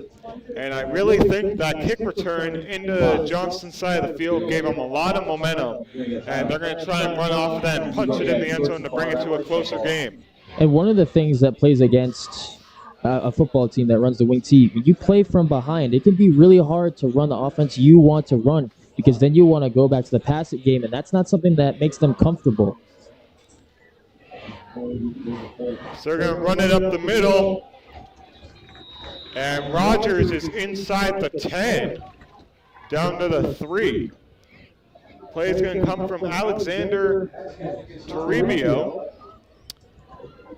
And I really think that kick return into Johnston's side of the field gave them a lot of momentum. And they're going to try and run off that and punch it in the end zone to bring it to a closer game. And one of the things that plays against a football team that runs the wing T, when you play from behind, it can be really hard to run the offense you want to run, because then you want to go back to the passing game, and that's not something that makes them comfortable. So they're going to run it up the middle, and Rogers is inside the 10, down to the 3. Play is going to come from Alexander Toribio.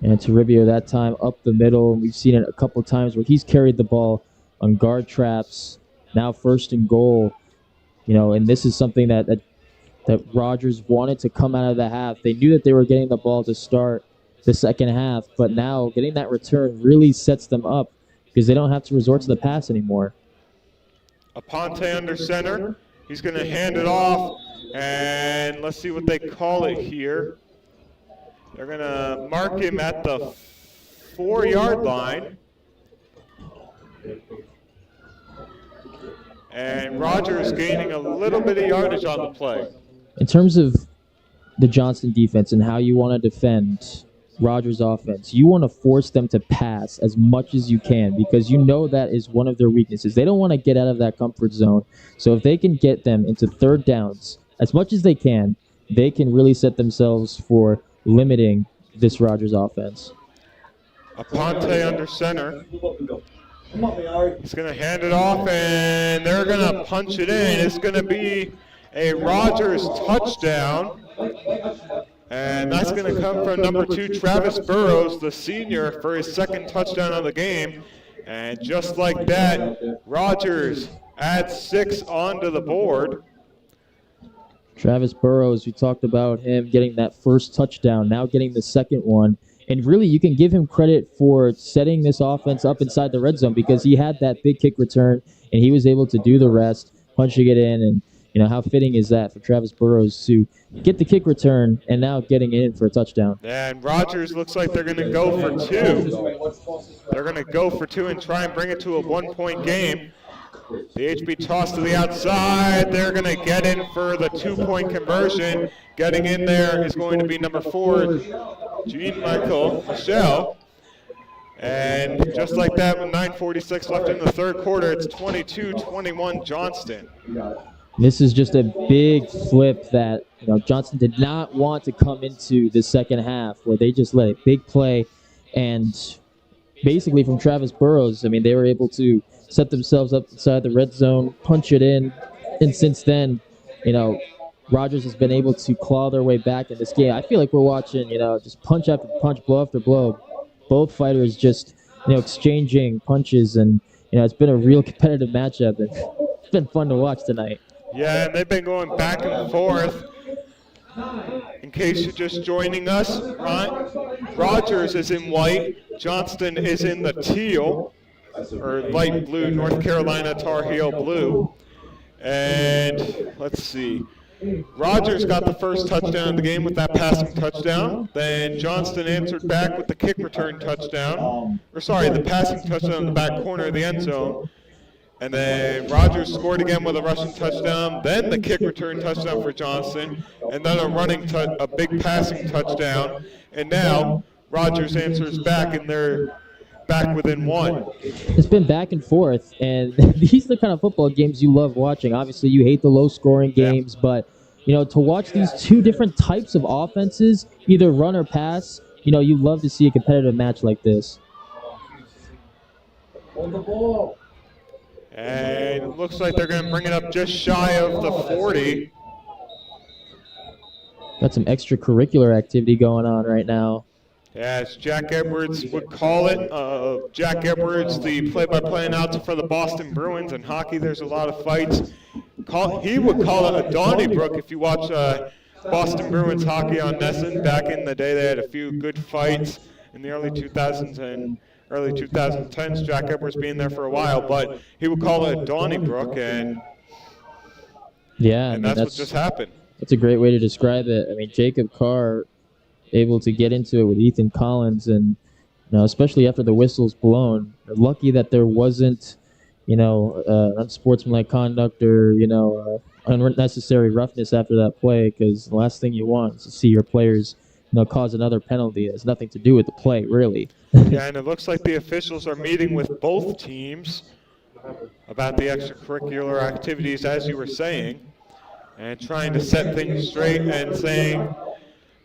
And Toribio that time up the middle. We've seen it a couple times where he's carried the ball on guard traps, now first and goal. And this is something that Rogers wanted to come out of the half. They knew that they were getting the ball to start the second half, but now getting that return really sets them up because they don't have to resort to the pass anymore. Aponte under center. He's going to hand it off, and let's see what they call it here. They're going to mark him at the 4-yard line. And Rogers gaining a little bit of yardage on the play. In terms of the Johnston defense and how you want to defend Rogers' offense, you want to force them to pass as much as you can because you know that is one of their weaknesses. They don't want to get out of that comfort zone. So if they can get them into third downs as much as they can really set themselves for limiting this Rogers offense. Aponte under center. He's going to hand it off, and they're going to punch it in. It's going to be a Rogers touchdown. And that's going to come from number 2, Travis Burrows, the senior, for his second touchdown of the game. And just like that, Rogers adds 6 onto the board. Travis Burrows, we talked about him getting that first touchdown, now getting the second one. And really, you can give him credit for setting this offense up inside the red zone because he had that big kick return, and he was able to do the rest, punching it in. And, how fitting is that for Travis Burrows to get the kick return and now getting it in for a touchdown. And Rogers looks like they're going to go for 2. They're going to go for 2 and try and bring it to a 1-point game. The HB toss to the outside. They're going to get in for the 2-point conversion. Getting in there is going to be number 4, Jean-Michael Michel. And just like that, with 9:46 left in the third quarter, it's 22-21 Johnston. This is just a big flip that Johnston did not want to come into the second half, where they just let a big play, and basically from Travis Burrows, they were able to set themselves up inside the red zone, punch it in, and since then, Rogers has been able to claw their way back in this game. I feel like we're watching, just punch after punch, blow after blow. Both fighters just, exchanging punches, and, it's been a real competitive matchup. And it's been fun to watch tonight. Yeah, and they've been going back and forth. In case you're just joining us, Rogers is in white, Johnston is in the teal, or light blue, North Carolina Tar Heel blue. And let's see, Rogers got the first touchdown of the game with that passing touchdown. Then Johnston answered back with the kick return touchdown. The passing touchdown in the back corner of the end zone. And then Rogers scored again with a rushing touchdown, then the kick return touchdown for Johnston, and then a big passing touchdown. And now Rogers answers back, and they're back within one. It's been back and forth, and these are the kind of football games you love watching. Obviously, you hate the low-scoring games, but to watch these two different types of offenses, either run or pass, you love to see a competitive match like this. On the ball. And it looks like they're going to bring it up just shy of the 40. Got some extracurricular activity going on right now. Yeah, as Jack Edwards would call it. Jack Edwards, the play-by-play announcer for the Boston Bruins. In hockey, there's a lot of fights. He would call it a Donnybrook if you watch Boston Bruins hockey on Nesson. Back in the day, they had a few good fights in the early 2000s and early 2010s, Jack Edwards being there for a while, but he would call it Donnybrook, and that's what just happened. That's a great way to describe it. I mean, Jacob Carr able to get into it with Ethan Collins, and especially after the whistle's blown. They're lucky that there wasn't, unsportsmanlike conduct or unnecessary roughness after that play, because the last thing you want is to see your players cause another penalty. It has nothing to do with the play, really. Yeah, and it looks like the officials are meeting with both teams about the extracurricular activities, as you were saying, and trying to set things straight and saying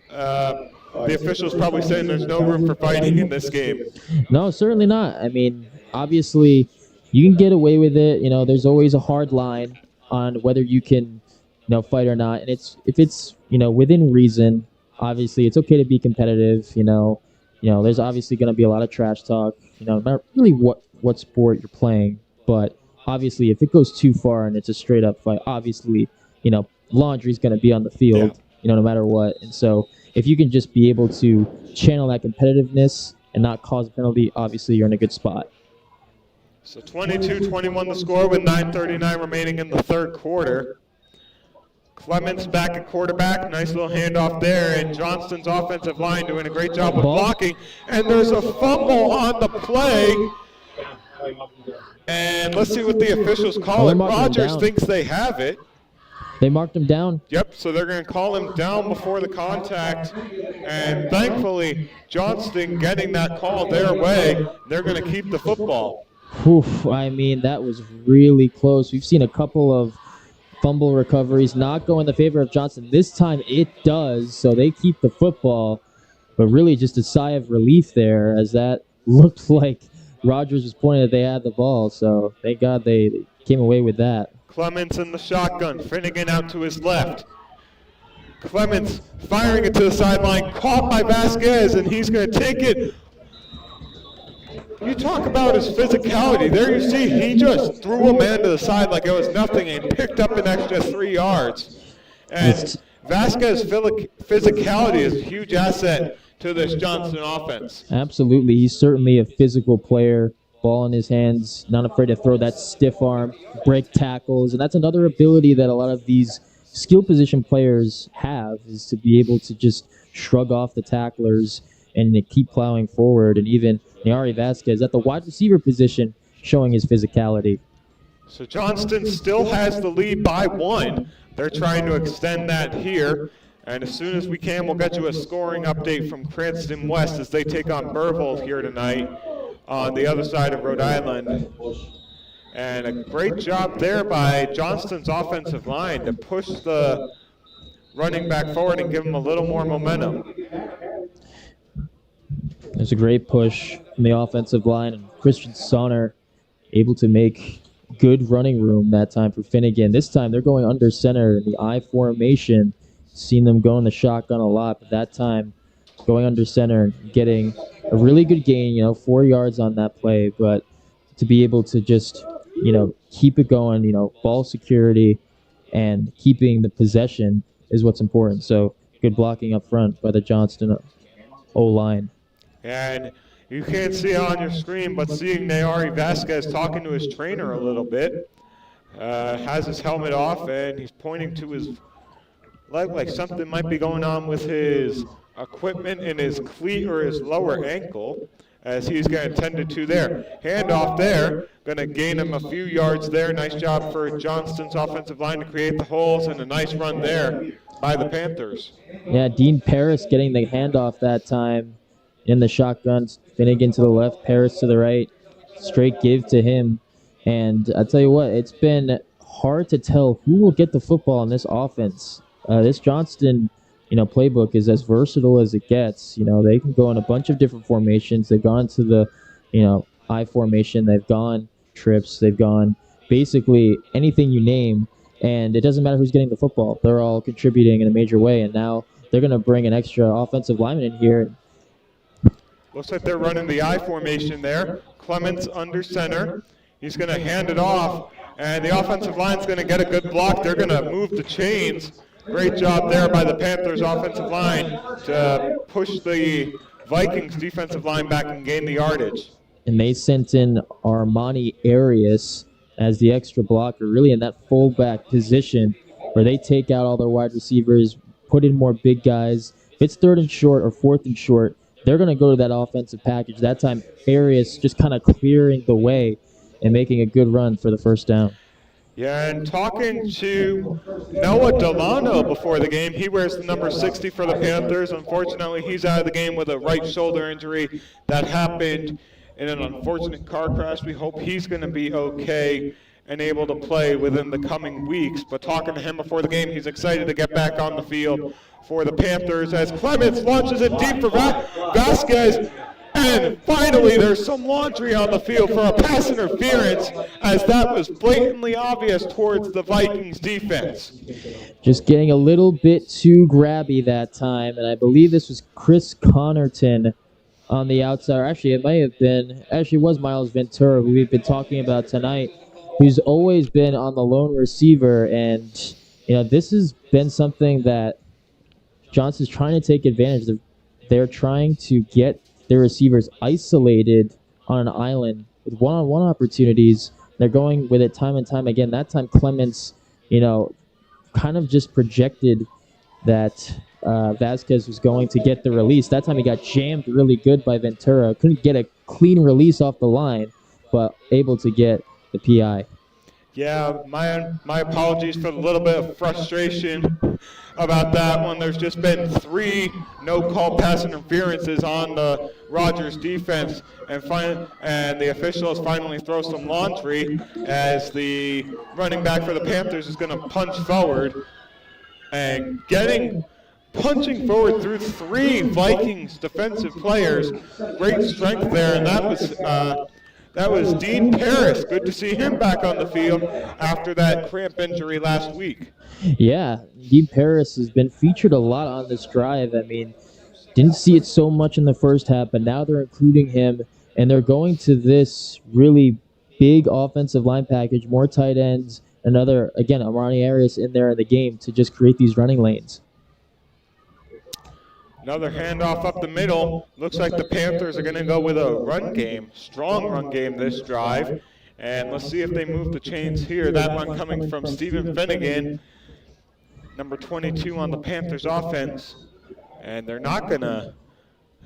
the officials probably saying there's no room for fighting in this game. No, certainly not. I mean, obviously, you can get away with it. There's always a hard line on whether you can, fight or not. And if it's within reason. Obviously, it's okay to be competitive. There's obviously going to be a lot of trash talk. No matter really what sport you're playing, but obviously, if it goes too far and it's a straight up fight, obviously, laundry's going to be on the field. No matter what. And so, if you can just be able to channel that competitiveness and not cause a penalty, obviously, you're in a good spot. So 22-21 the score with 9:39 remaining in the third quarter. Clements back at quarterback, nice little handoff there, and Johnston's offensive line doing a great job with blocking. And there's a fumble on the play. And let's see what the officials call it. Rogers thinks they have it. They marked him down. Yep, so they're going to call him down before the contact. And thankfully, Johnston getting that call their way, they're going to keep the football. Oof, I mean, that was really close. We've seen a couple of fumble recoveries not go in the favor of Johnston. This time it does, so they keep the football. But really just a sigh of relief there, as that looked like Rogers was pointing that they had the ball. So thank God they came away with that. Clements in the shotgun. Finnegan out to his left. Clements firing it to the sideline, caught by Vasquez, and he's going to take it. You talk about his physicality. There you see he just threw a man to the side like it was nothing and picked up an extra 3 yards. And Vasquez's physicality is a huge asset to this Johnston offense. Absolutely. He's certainly a physical player. Ball in his hands, not afraid to throw that stiff arm, break tackles. And that's another ability that a lot of these skill position players have, is to be able to just shrug off the tacklers and to keep plowing forward. And even Neary Vasquez at the wide receiver position showing his physicality. So Johnston still has the lead by 1. They're trying to extend that here. And as soon as we can, we'll get you a scoring update from Cranston West as they take on Burville here tonight on the other side of Rhode Island. And a great job there by Johnston's offensive line to push the running back forward and give him a little more momentum. There's a great push from the offensive line, and Christian Sonner able to make good running room that time for Finnegan. This time they're going under center in the I formation. Seen them go in the shotgun a lot, but that time going under center, getting a really good gain, 4 yards on that play, but to be able to just, keep it going, ball security and keeping the possession is what's important. So good blocking up front by the Johnston O-line. And you can't see it on your screen, but seeing Nayari Vasquez talking to his trainer a little bit, has his helmet off, and he's pointing to his leg like something might be going on with his equipment in his cleat or his lower ankle, as he's getting tended to there. Handoff there, going to gain him a few yards there. Nice job for Johnston's offensive line to create the holes, and a nice run there by the Panthers. Yeah, Dean Paris getting the handoff that time in the shotgun. Finnegan to the left, Paris to the right. Straight give to him. And I tell you what, it's been hard to tell who will get the football in this offense. This Johnston, playbook is as versatile as it gets. They can go in a bunch of different formations. They've gone to the, I formation. They've gone trips. They've gone basically anything you name. And it doesn't matter who's getting the football. They're all contributing in a major way. And now they're going to bring an extra offensive lineman in here. Looks like they're running the I formation there. Clements under center. He's going to hand it off. And the offensive line's going to get a good block. They're going to move the chains. Great job there by the Panthers offensive line to push the Vikings defensive line back and gain the yardage. And they sent in Armani Arias as the extra blocker, really in that fullback position where they take out all their wide receivers, put in more big guys. If it's 3rd and short or 4th and short, they're going to go to that offensive package. That time, Arias just kind of clearing the way and making a good run for the first down. Yeah, and talking to Noah Delano before the game, he wears the number 60 for the Panthers. Unfortunately, he's out of the game with a right shoulder injury that happened in an unfortunate car crash. We hope he's going to be okay and able to play within the coming weeks. But talking to him before the game, he's excited to get back on the field for the Panthers as Clements launches it deep for Vasquez. And finally, there's some laundry on the field for a pass interference, as that was blatantly obvious towards the Vikings defense. Just getting a little bit too grabby that time, and I believe this was Chris Connerton on the outside. Actually, it may have been, it was Miles Ventura, who we've been talking about tonight, who's always been on the lone receiver, and this has been something that Johnston's trying to take advantage of. They're trying to get their receivers isolated on an island with one-on-one opportunities. They're going with it time and time again. That time Clements, kind of just projected that Vasquez was going to get the release. That time he got jammed really good by Ventura. Couldn't get a clean release off the line, but able to get the PI. Yeah, my apologies for the little bit of frustration about that one. There's just been 3 no-call pass interferences on the Rogers defense, and the officials finally throw some laundry as the running back for the Panthers is going to punch forward, and punching forward through 3 Vikings defensive players. Great strength there, and that was Dean Paris. Good to see him back on the field after that cramp injury last week. Yeah, Dean Paris has been featured a lot on this drive. I mean, didn't see it so much in the first half, but now they're including him, and they're going to this really big offensive line package, more tight ends, another, again, Armani Arias in there in the game to just create these running lanes. Another handoff up the middle. Looks like the Panthers are going to go with a run game, strong run game this drive. And let's see if they move the chains here. That one coming from Stephen Finnegan, number 22 on the Panthers offense. And they're not going to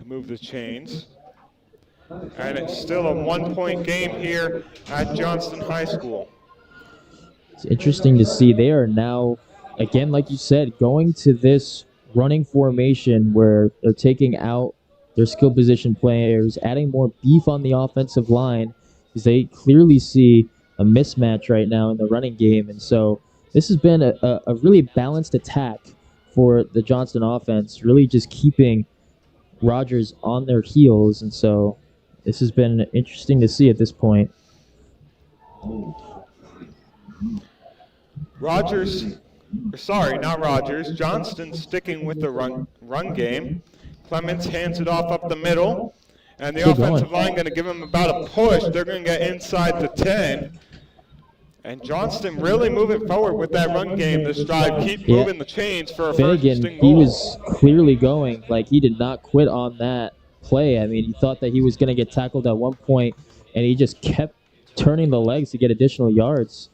move the chains. And it's still a 1-point game here at Johnston High School. It's interesting to see. They are now, again, like you said, going to this running formation where they're taking out their skill position players, adding more beef on the offensive line, because they clearly see a mismatch right now in the running game. And so this has been a really balanced attack for the Johnston offense, really just keeping Rogers on their heels. And so this has been interesting to see at this point. Johnston sticking with the run game. Clements hands it off up the middle, and the offensive line going to give him about a push. They're going to get inside the 10. And Johnston really moving forward with that run game this drive. Keep moving the chains for a Finnegan, first and goal. he was clearly going. Like, he did not quit on that play. I mean, he thought that he was going to get tackled at one point, and he just kept turning the legs to get additional yards.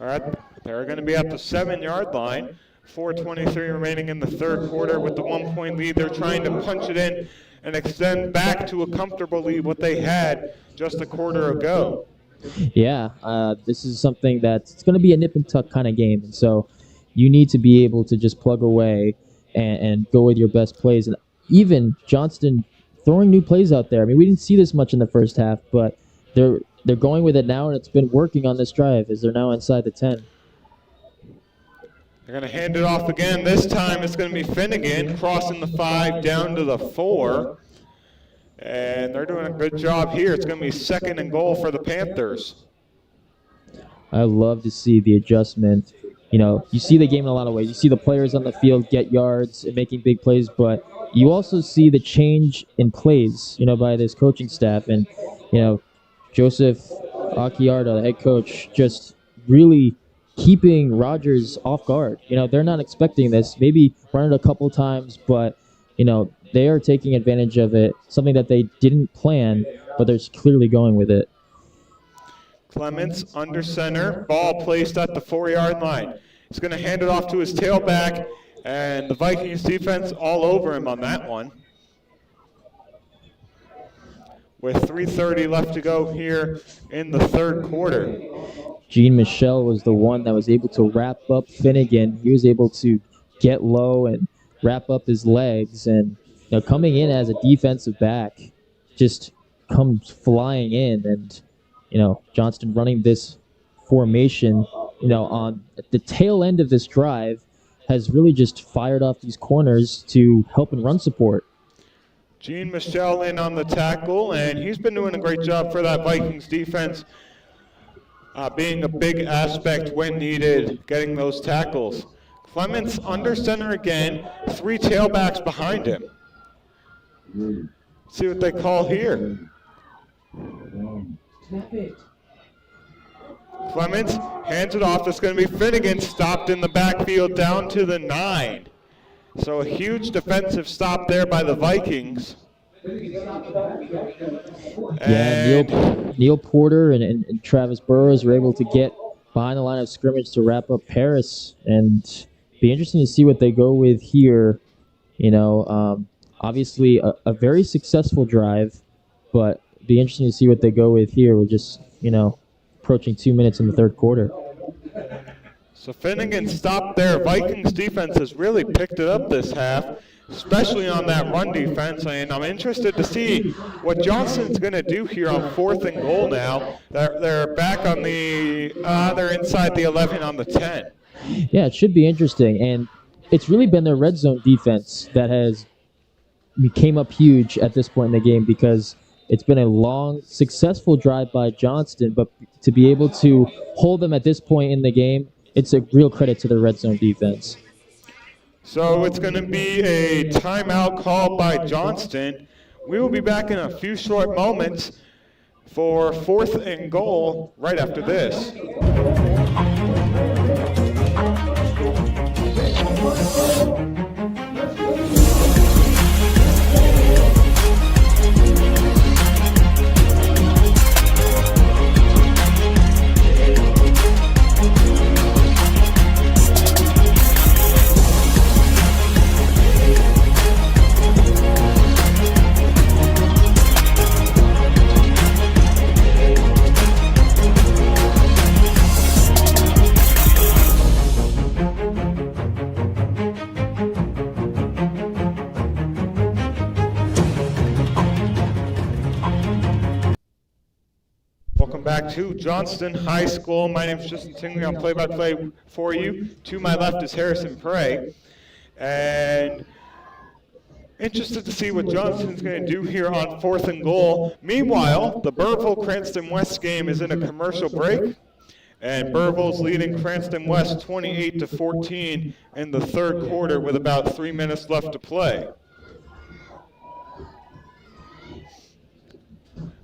All right, they're going to be at the 7-yard line. 4:23 remaining in the third quarter with the 1-point lead. They're trying to punch it in and extend back to a comfortable lead what they had just a quarter ago. Yeah, this is something that's going to be a nip and tuck kind of game. And so you need to be able to just plug away and go with your best plays. And even Johnston throwing new plays out there. I mean, we didn't see this much in the first half, but they're going with it now, and it's been working on this drive as they're now inside the 10. They're going to hand it off again. This time it's going to be Finnegan crossing the 5 down to the 4. And they're doing a good job here. It's going to be 2nd and goal for the Panthers. I love to see the adjustment. You know, you see the game in a lot of ways. You see the players on the field get yards and making big plays, but you also see the change in plays, you know, by this coaching staff. And, you know, Joseph Acciardo, the head coach, just really keeping Rogers off guard. You know, they're not expecting this. Maybe run it a couple times, but, you know, they are taking advantage of it, something that they didn't plan, but they're clearly going with it. Clements under center, ball placed at the 4-yard line. He's going to hand it off to his tailback, and the Vikings defense all over him on that one. With 3:30 left to go here in the third quarter. Jean Michel was the one that was able to wrap up Finnegan. He was able to get low and wrap up his legs, and you know, coming in as a defensive back, just comes flying in, and you know, Johnston running this formation, you know, on the tail end of this drive, has really just fired off these corners to help in run support. Jean Michel in on the tackle, and he's been doing a great job for that Vikings defense, being a big aspect when needed, getting those tackles. Clements under center again, 3 tailbacks behind him. See what they call here. Snap it. Clements hands it off. It's going to be Finnegan, stopped in the backfield down to the 9. So a huge defensive stop there by the Vikings. Yeah, Neil Porter and Travis Burrows were able to get behind the line of scrimmage to wrap up Paris, and be interesting to see what they go with here. You know, obviously a very successful drive, but be interesting to see what they go with here. We're just, you know, approaching 2 minutes in the third quarter. So Finnegan stopped there. Vikings defense has really picked it up this half, especially on that run defense. And I'm interested to see what Johnston's going to do here on 4th and goal now. They're back on the, they're inside the 11 on the 10. Yeah, it should be interesting. And it's really been their red zone defense that has came up huge at this point in the game, because it's been a long, successful drive by Johnston, but to be able to hold them at this point in the game, it's a real credit to the red zone defense. So it's going to be a timeout called by Johnston. We will be back in a few short moments for 4th and goal right after this. Welcome back to Johnston High School. My name is Justin Tingley. I'm play-by-play for you. To my left is Harrison Prey. And Interested to see what Johnston's going to do here on 4th and goal. Meanwhile, the Burville-Cranston West game is in a commercial break. And Burville's leading Cranston West 28-14 in the 3rd quarter with about 3 minutes left to play.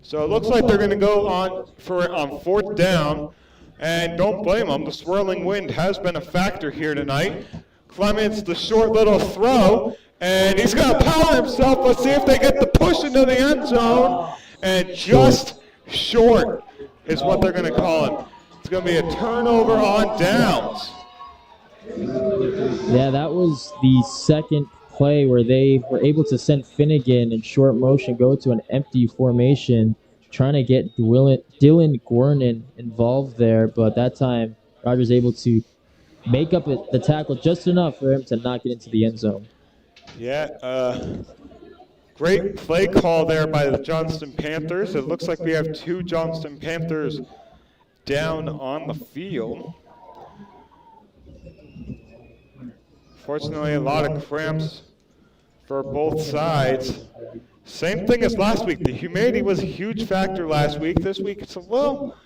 So it looks like they're going to go on 4th down. And don't blame them. The swirling wind has been a factor here tonight. Clements, the short little throw. And he's going to power himself. Let's see if they get the push into the end zone. And just short is what they're going to call it. It's going to be a turnover on downs. Yeah, that was the second play where they were able to send Finnegan in short motion, go to an empty formation, trying to get Dylan Gwernan involved there. But that time, Rogers able to make up the tackle just enough for him to not get into the end zone. Yeah, great play call there by the Johnston Panthers. It looks like we have 2 Johnston Panthers down on the field. Fortunately, a lot of cramps for both sides. Same thing as last week. The humidity was a huge factor last week. This week it's a little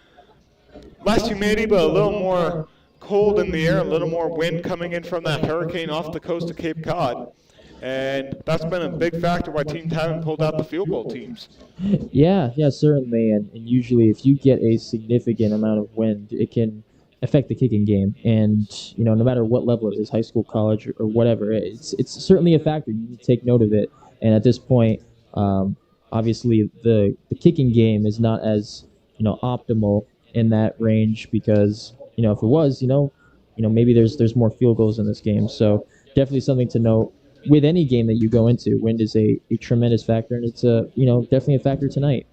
less humidity, but a little more cold in the air, a little more wind coming in from that hurricane off the coast of Cape Cod. And that's been a big factor why teams haven't pulled out the field goal teams. Yeah, certainly. And usually if you get a significant amount of wind, it can affect the kicking game. And, no matter what level it is, high school, college, or whatever, it's certainly a factor. You need to take note of it. And at this point, obviously the kicking game is not as, optimal in that range because, if it was, maybe there's more field goals in this game. So definitely something to note. With any game that you go into, wind is a tremendous factor, and it's definitely a factor tonight.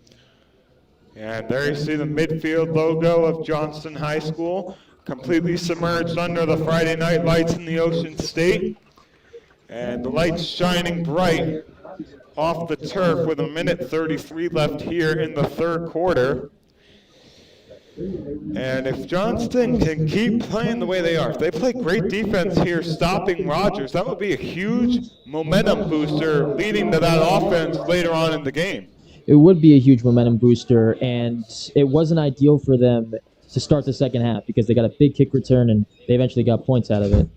And there you see the midfield logo of Johnston High School, completely submerged under the Friday night lights in the Ocean State. And the lights shining bright off the turf with 1:33 left here in the 3rd quarter. And if Johnston can keep playing the way they are, if they play great defense here stopping Rogers, that would be a huge momentum booster leading to that offense later on in the game. It would be a huge momentum booster, and it wasn't ideal for them to start the second half because they got a big kick return and they eventually got points out of it.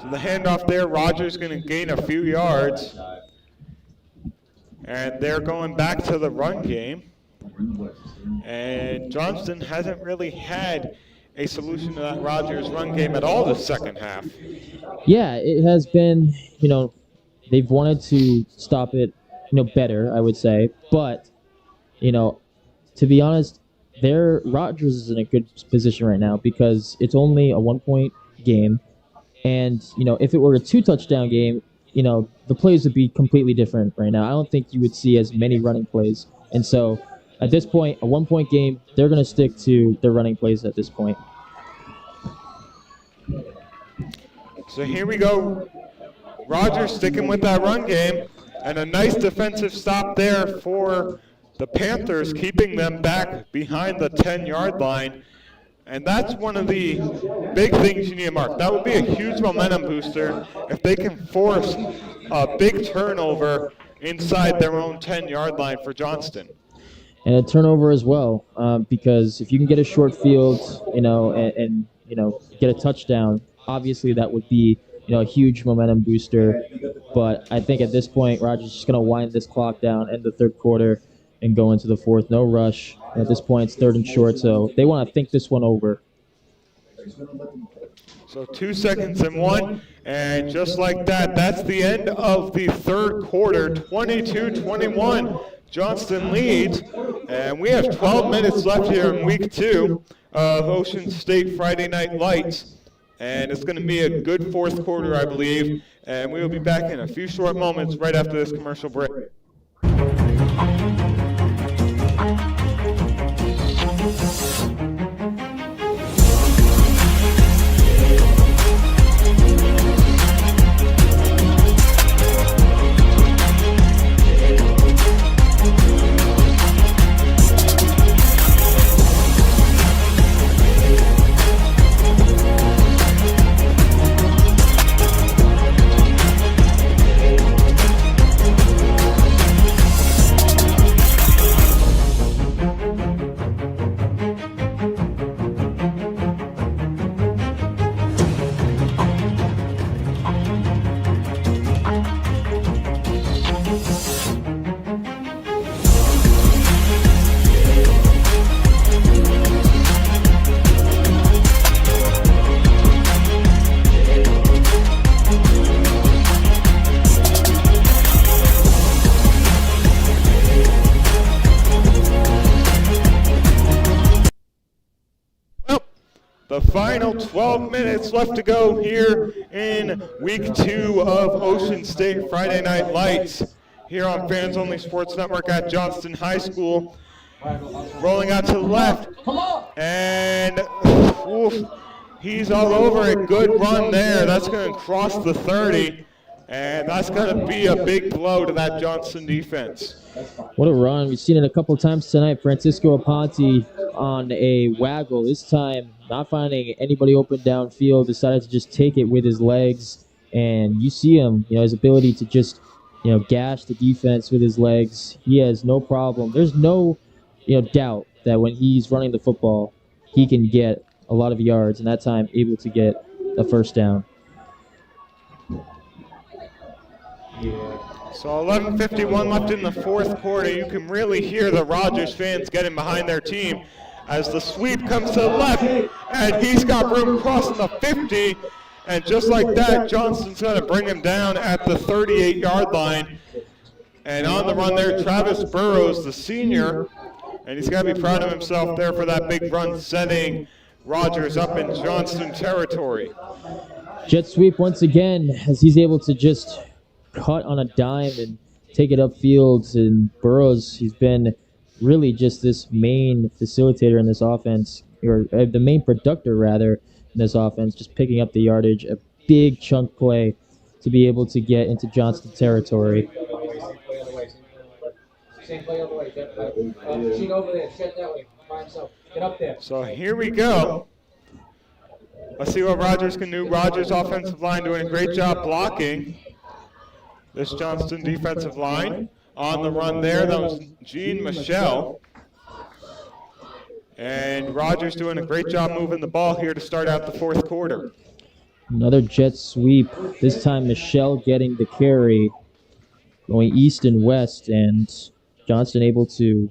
So the handoff there, Rogers going to gain a few yards. And they're going back to the run game. And Johnston hasn't really had a solution to that Rogers run game at all this second half. Yeah, it has been, they've wanted to stop it, better, I would say. But, to be honest, Rogers is in a good position right now because it's only a 1-point game. And, if it were a 2-touchdown game, the plays would be completely different right now. I don't think you would see as many running plays. And so at this point, a 1-point game, they're going to stick to their running plays at this point. So here we go. Rogers sticking with that run game, and a nice defensive stop there for the Panthers, keeping them back behind the 10-yard line. And that's one of the big things you need to mark. That would be a huge momentum booster if they can force a big turnover inside their own 10-yard line for Johnston. And a turnover as well, because if you can get a short field, and get a touchdown, obviously that would be, a huge momentum booster. But I think at this point, Rogers is just going to wind this clock down in the 3rd quarter and go into the 4th. No rush. At this point, it's 3rd and short, so they want to think this one over. So 2 seconds and 1, and just like that, that's the end of the 3rd quarter, 22-21. Johnston leads, and we have 12 minutes left here in week 2 of Ocean State Friday Night Lights. And it's going to be a good 4th quarter, I believe. And we will be back in a few short moments right after this commercial break. The final 12 minutes left to go here in week 2 of Ocean State Friday Night Lights here on Fans Only Sports Network at Johnston High School. Rolling out to the left, and he's all over it. Good run there. That's going to cross the 30, and that's going to be a big blow to that Johnston defense. What a run. We've seen it a couple times tonight. Francisco Aponte on a waggle. This time, not finding anybody open downfield, decided to just take it with his legs. And you see him, his ability to just, gash the defense with his legs. He has no problem. There's no, doubt that when he's running the football, he can get a lot of yards, and that time able to get a first down. So 11:51 left in the fourth quarter. You can really hear the Rogers fans getting behind their team as the sweep comes to the left, and he's got room crossing the 50. And just like that, Johnston's going to bring him down at the 38-yard line. And on the run there, Travis Burrows, the senior, and he's got to be proud of himself there for that big run, setting Rogers up in Johnston territory. Jet sweep once again, as he's able to just cut on a dime and take it upfield. And Burrows, he's been really just this main facilitator in this offense, or the main productor rather in this offense, just picking up the yardage, a big chunk play to be able to get into Johnston territory. Same play other way. Machine over there. Jet that way. By himself. Get up there. So here we go. Let's see what Rogers can do. Rogers' offensive line doing a great job blocking this Johnston defensive line. On the run there, that was Jean Michelle. And Rogers doing a great job moving the ball here to start out the fourth quarter. Another jet sweep. This time Michelle getting the carry, going east and west, and Johnston able to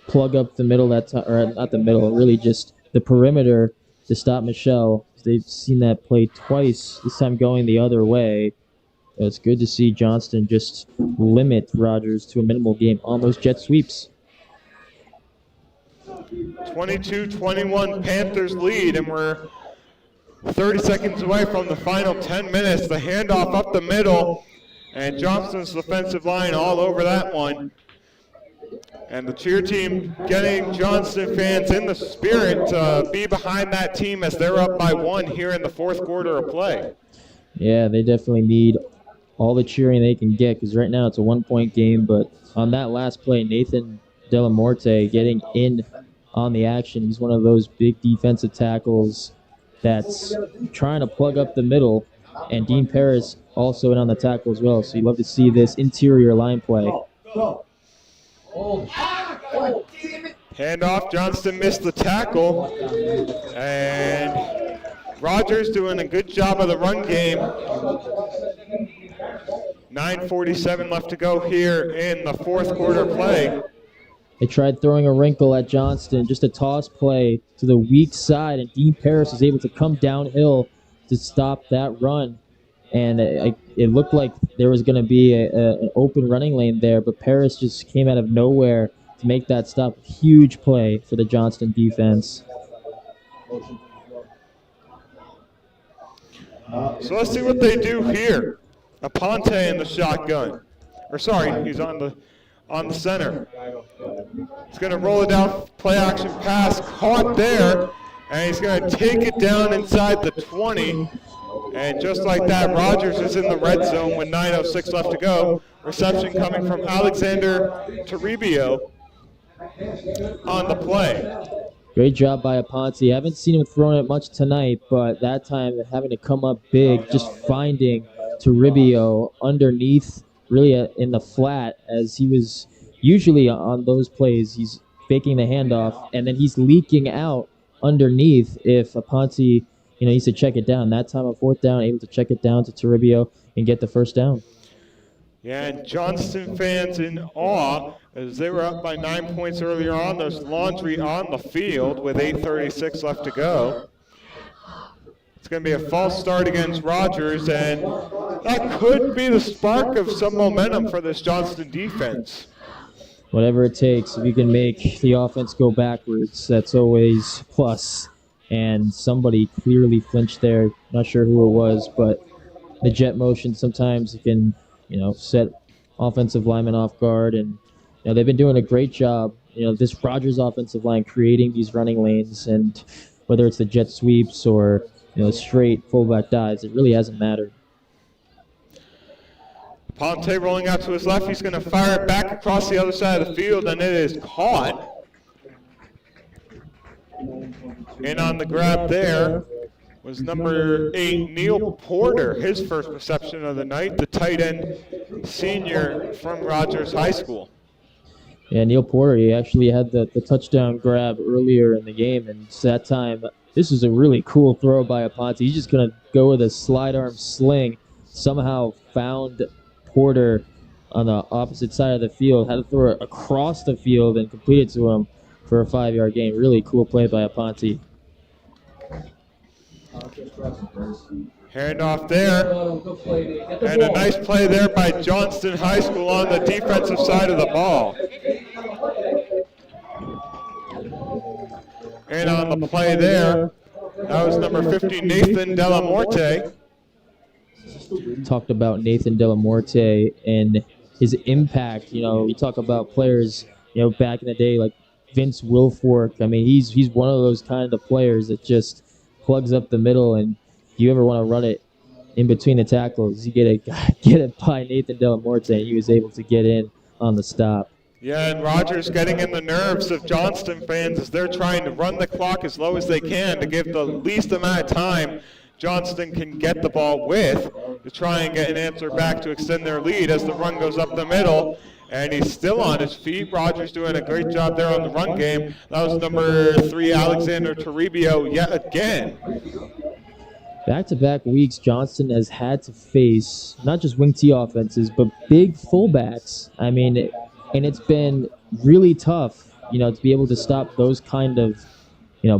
plug up the middle that time, or not the middle, really just the perimeter to stop Michelle. They've seen that play twice, this time going the other way. It's good to see Johnston just limit Rogers to a minimal game on those jet sweeps. 22-21 Panthers lead, and we're 30 seconds away from the final 10 minutes. The handoff up the middle, and Johnston's defensive line all over that one. And the cheer team getting Johnston fans in the spirit to be behind that team as they're up by 1 here in the fourth quarter of play. Yeah, they definitely need all the cheering they can get, because right now it's a 1-point game. But on that last play, Nathan Delamorte getting in on the action. He's one of those big defensive tackles that's trying to plug up the middle, and Dean Paris also in on the tackle as well. So you love to see this interior line play. Handoff, Johnston missed the tackle, and Rogers doing a good job of the run game. 9:47 left to go here in the fourth quarter play. They tried throwing a wrinkle at Johnston, just a toss play to the weak side, and Dean Paris was able to come downhill to stop that run. And it looked like there was going to be an open running lane there, but Paris just came out of nowhere to make that stop. Huge play for the Johnston defense. So let's see what they do here. Aponte in the shotgun. Or sorry, he's on the center. He's going to roll it down, play action pass, caught there, and he's going to take it down inside the 20. And just like that, Rogers is in the red zone with 9:06 left to go. Reception coming from Alexander Toribio on the play. Great job by Aponte. I haven't seen him throwing it much tonight, but that time having to come up big, just finding Toribio underneath, really in the flat, as he was usually on those plays. He's faking the handoff, and then he's leaking out underneath if Aponte needs to check it down. That time on fourth down, able to check it down to Toribio and get the first down. Yeah, and Johnston fans in awe as they were up by 9 points earlier on. There's laundry on the field with 8:36 left to go. It's going to be a false start against Rogers, and that could be the spark of some momentum for this Johnston defense. Whatever it takes, if you can make the offense go backwards, that's always plus. and somebody clearly flinched there. Not sure who it was, but the jet motion sometimes can, set offensive linemen off guard, and they've been doing a great job. This Rogers offensive line creating these running lanes, and whether it's the jet sweeps or straight fullback dives, it really hasn't mattered. Ponte rolling out to his left. He's going to fire it back across the other side of the field, and it is caught. In on the grab there was number 8, Neil Porter, his first reception of the night, the tight end senior from Rogers High School. Yeah, Neil Porter, he actually had the touchdown grab earlier in the game, and that time, this was a really cool throw by Aponte. He's just going to go with a slide arm sling, somehow found Porter on the opposite side of the field, had to throw it across the field and complete it to him for a 5-yard gain. Really cool play by Aponte. Handoff there, and a nice play there by Johnston High School on the defensive side of the ball. And on the play there, that was number 50, Nathan Delamorte. Talked about Nathan Delamorte and his impact. We talk about players, back in the day like Vince Wilfork. I mean, he's one of those kind of players that just plugs up the middle, and if you ever want to run it in between the tackles, you get it by Nathan Delamorte, and he was able to get in on the stop. Yeah, and Rogers getting in the nerves of Johnston fans as they're trying to run the clock as low as they can to give the least amount of time Johnston can get the ball with to try and get an answer back to extend their lead as the run goes up the middle. And he's still on his feet. Rogers doing a great job there on the run game. That was number 3, Alexander Toribio, yet again. Back-to-back weeks, Johnston has had to face not just wing T offenses, but big fullbacks. I mean, and it's been really tough, to be able to stop those kind of,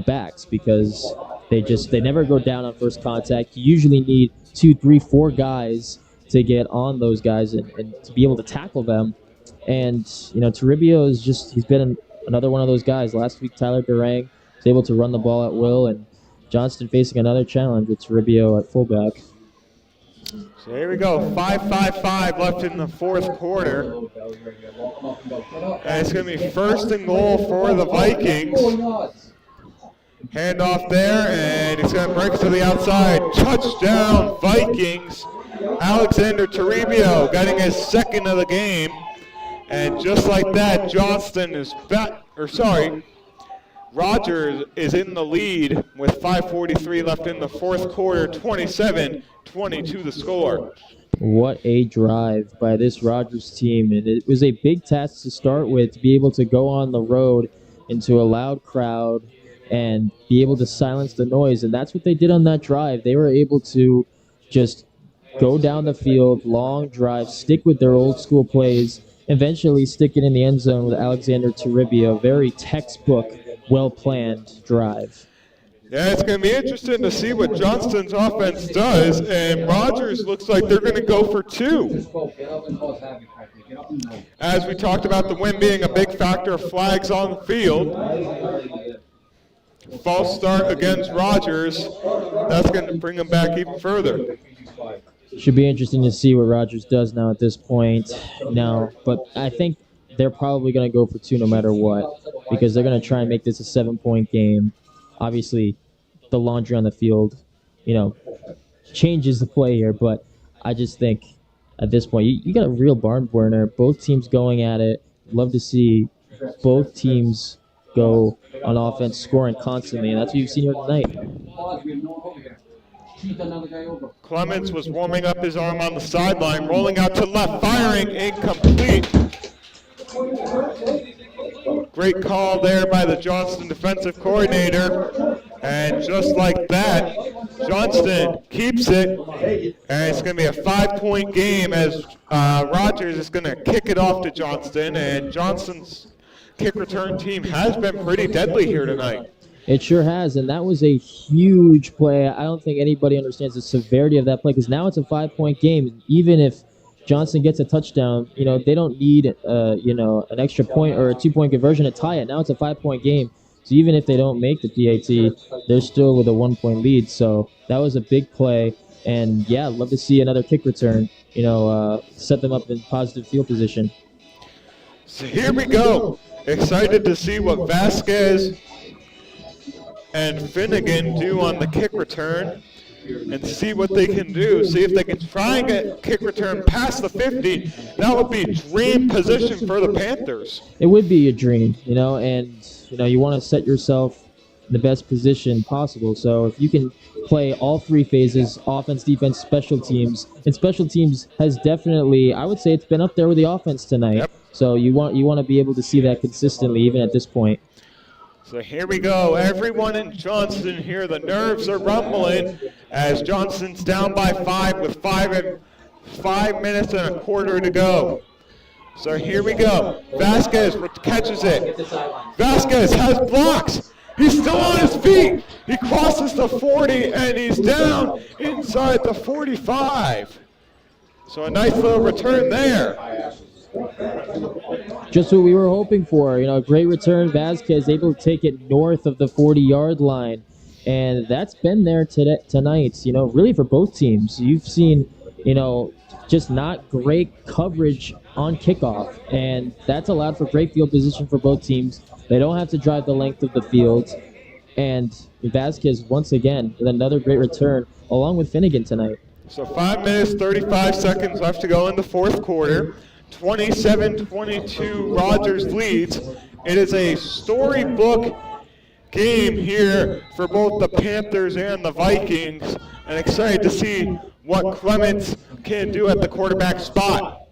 backs, because they never go down on first contact. You usually need 2, 3, 4 guys to get on those guys and to be able to tackle them. And, Toribio he's been another one of those guys. Last week, Tyler Durang was able to run the ball at will, and Johnston facing another challenge with Toribio at fullback. So here we go, 5:55 left in the fourth quarter. And it's going to be 1st and goal for the Vikings. Handoff there, and he's going to break to the outside. Touchdown, Vikings. Alexander Toribio getting his 2nd of the game. And just like that, Johnston is Rogers is in the lead with 5:43 left in the fourth quarter, 27-22 the score. What a drive by this Rogers team. And it was a big task to start with, to be able to go on the road into a loud crowd and be able to silence the noise. And that's what they did on that drive. They were able to just go down the field, long drive, stick with their old school plays, eventually stick it in the end zone with Alexander Toribio. Very textbook, well-planned drive. Yeah, it's going to be interesting to see what Johnston's offense does, and Rogers looks like they're going to go for 2. As we talked about the wind being a big factor, flags on the field. False start against Rogers. That's going to bring them back even further. Should be interesting to see what Rogers does now at this point. But I think they're probably going to go for 2 no matter what, because they're going to try and make this a 7-point game. Obviously, the laundry on the field, changes the play here, but I just think at this point, you got a real barn burner. Both teams going at it. Love to see both teams go on offense, scoring constantly, and that's what you've seen here tonight. Clemens was warming up his arm on the sideline, rolling out to left, firing, incomplete. Great call there by the Johnston defensive coordinator. And just like that, Johnston keeps it. And it's going to be a 5-point game as Rogers is going to kick it off to Johnston. And Johnston's kick return team has been pretty deadly here tonight. It sure has, and that was a huge play. I don't think anybody understands the severity of that play, because now it's a 5-point game. Even if Johnston gets a touchdown, they don't need an extra point or a 2-point conversion to tie it. Now it's a 5-point game. So even if they don't make the PAT, they're still with a 1-point lead. So that was a big play. And yeah, I'd love to see another kick return, set them up in positive field position. So here we go. Excited to see what Vasquez and Finnegan do on the kick return and see what they can do. See if they can try and get kick return past the 50. That would be dream position for the Panthers. It would be a dream, and you want to set yourself in the best position possible. So if you can play all three phases, offense, defense, special teams, and special teams has definitely, I would say it's been up there with the offense tonight. Yep. So you want to be able to see that consistently even at this point. So here we go. Everyone in Johnston here, the nerves are rumbling as Johnston's down by 5 with 5 minutes and a quarter to go. So here we go. Vasquez catches it. Vasquez has blocks. He's still on his feet. He crosses the 40 and he's down inside the 45. So a nice little return there. Just what we were hoping for. A great return. Vasquez able to take it north of the 40-yard line. And that's been there tonight, really for both teams. You've seen, just not great coverage on kickoff. And that's allowed for great field position for both teams. They don't have to drive the length of the field. And Vasquez, once again, with another great return, along with Finnegan tonight. So 5 minutes, 35 seconds left to go in the fourth quarter. 27-22, Rogers leads. It is a storybook game here for both the Panthers and the Vikings. And excited to see what Clements can do at the quarterback spot.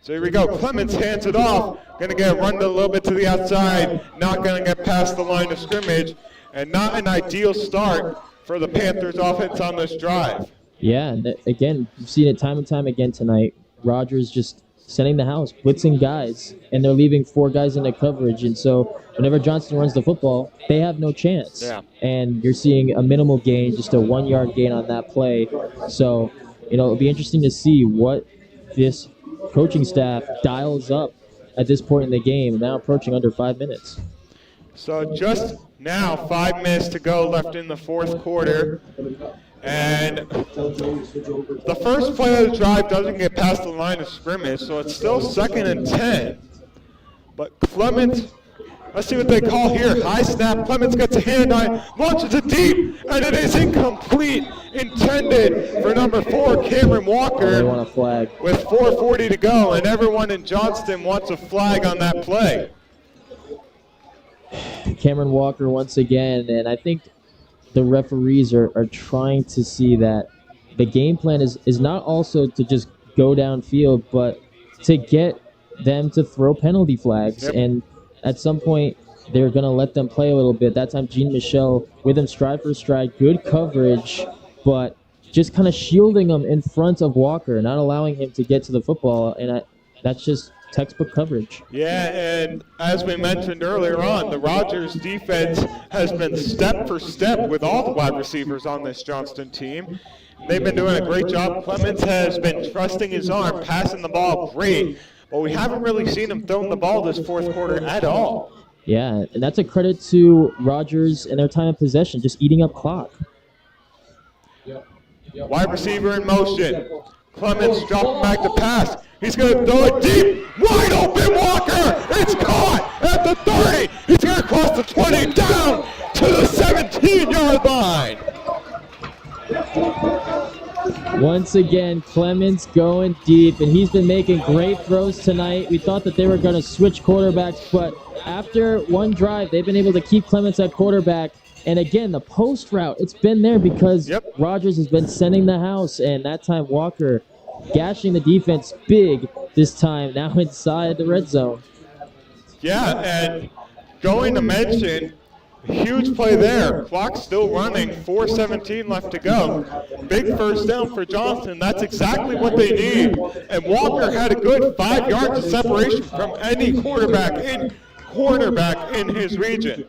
So here we go. Clements hands it off. Going to get run a little bit to the outside. Not going to get past the line of scrimmage. And not an ideal start for the Panthers offense on this drive. Yeah, and again, you've seen it time and time again tonight. Rogers just sending the house, blitzing guys, and they're leaving 4 guys into coverage. And so whenever Johnston runs the football, they have no chance. Yeah. And you're seeing a minimal gain, just a 1-yard gain on that play. So, it'll be interesting to see what this coaching staff dials up at this point in the game, now approaching under 5 minutes. So just now, 5 minutes to go left in the fourth quarter. And the first play of the drive doesn't get past the line of scrimmage, so it's still 2nd and 10. But Clements, let's see what they call here. High snap, Clements gets a hand on it, launches it deep, and it is incomplete. Intended for number 4, Cameron Walker. They want a flag. With 4:40 to go, and everyone in Johnston wants a flag on that play. Cameron Walker once again, and I think the referees are trying to see that the game plan is not also to just go downfield, but to get them to throw penalty flags. Yep. And at some point, they're going to let them play a little bit. That time, Jean-Michel with him stride for stride, good coverage, but just kind of shielding him in front of Walker, not allowing him to get to the football. And that's just textbook coverage. Yeah, and as we mentioned earlier on, the Rogers defense has been step for step with all the wide receivers on this Johnston team. They've been doing a great job. Clements has been trusting his arm, passing the ball great, but we haven't really seen him throwing the ball this fourth quarter at all. Yeah, and that's a credit to Rogers and their time of possession, just eating up clock. Wide receiver in motion. Clements dropping back to pass. He's going to throw it deep. Wide open Walker. It's caught at the 30. He's going to cross the 20 down to the 17-yard line. Once again, Clements going deep, and he's been making great throws tonight. We thought that they were going to switch quarterbacks, but after one drive, they've been able to keep Clements at quarterback. And again, the post route, it's been there because Rogers has been sending the house, and that time Walker gashing the defense big this time, now inside the red zone. Yeah, and going to mention, huge play there. Clock's still running, 4:17 left to go. Big first down for Johnston. That's exactly what they need. And Walker had a good 5 yards of separation from any cornerback in his region.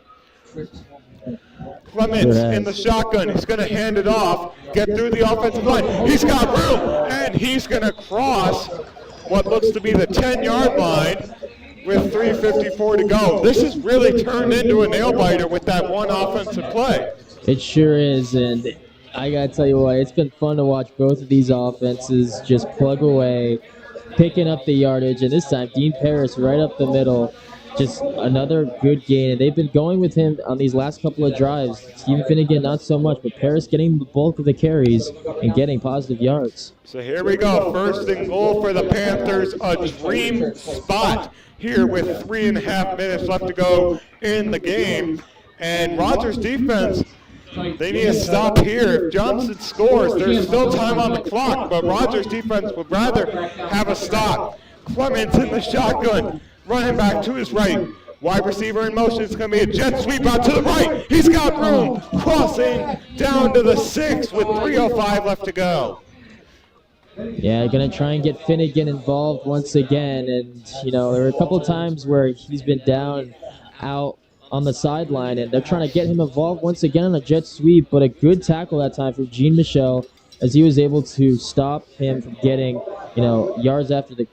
Clements in the shotgun. He's going to hand it off, get through the offensive line. He's got room, and he's going to cross what looks to be the 10-yard line. with 3:54 to go. This has really turned into a nail-biter with that one offensive play. It sure is, and I gotta tell you what, it's been fun to watch both of these offenses just plug away, picking up the yardage, and this time Dean Paris right up the middle. Just another good gain, and they've been going with him on these last couple of drives. Stephen Finnegan not so much, but Paris getting the bulk of the carries and getting positive yards. So here we go, 1st and goal for the Panthers, a dream spot here with 3.5 minutes left to go in the game. And Rogers' defense, they need to stop here. If Johnston scores, there's still time on the clock, but Rogers' defense would rather have a stop. Clements in the shotgun, running back to his right. Wide receiver in motion. It's going to be a jet sweep out to the right. He's got room. Crossing down to the 6 with 3:05 left to go. Yeah, going to try and get Finnegan involved once again. And, you know, there were a couple of times where he's been down, out on the sideline, and they're trying to get him involved once again on a jet sweep. But a good tackle that time from Jean Michel as he was able to stop him from getting, you know, yards after the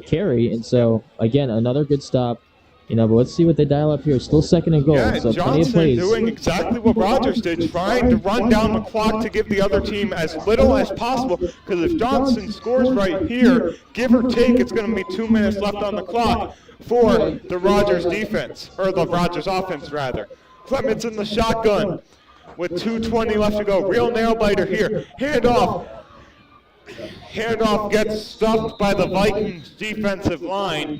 carry. And so, again, another good stop. You know, but let's see what they dial up here. Still 2nd and goal, Yeah, so plenty of Johnston plays. doing exactly what Rogers did, trying to run down the clock to give the other team as little as possible. Because if Johnston scores right here, give or take, it's going to be 2 minutes left on the clock for the Rogers defense, or the Rogers offense, rather. Clements in the shotgun with 2:20 left to go. Real nail-biter here. Handoff gets stuffed by the Vikings defensive line.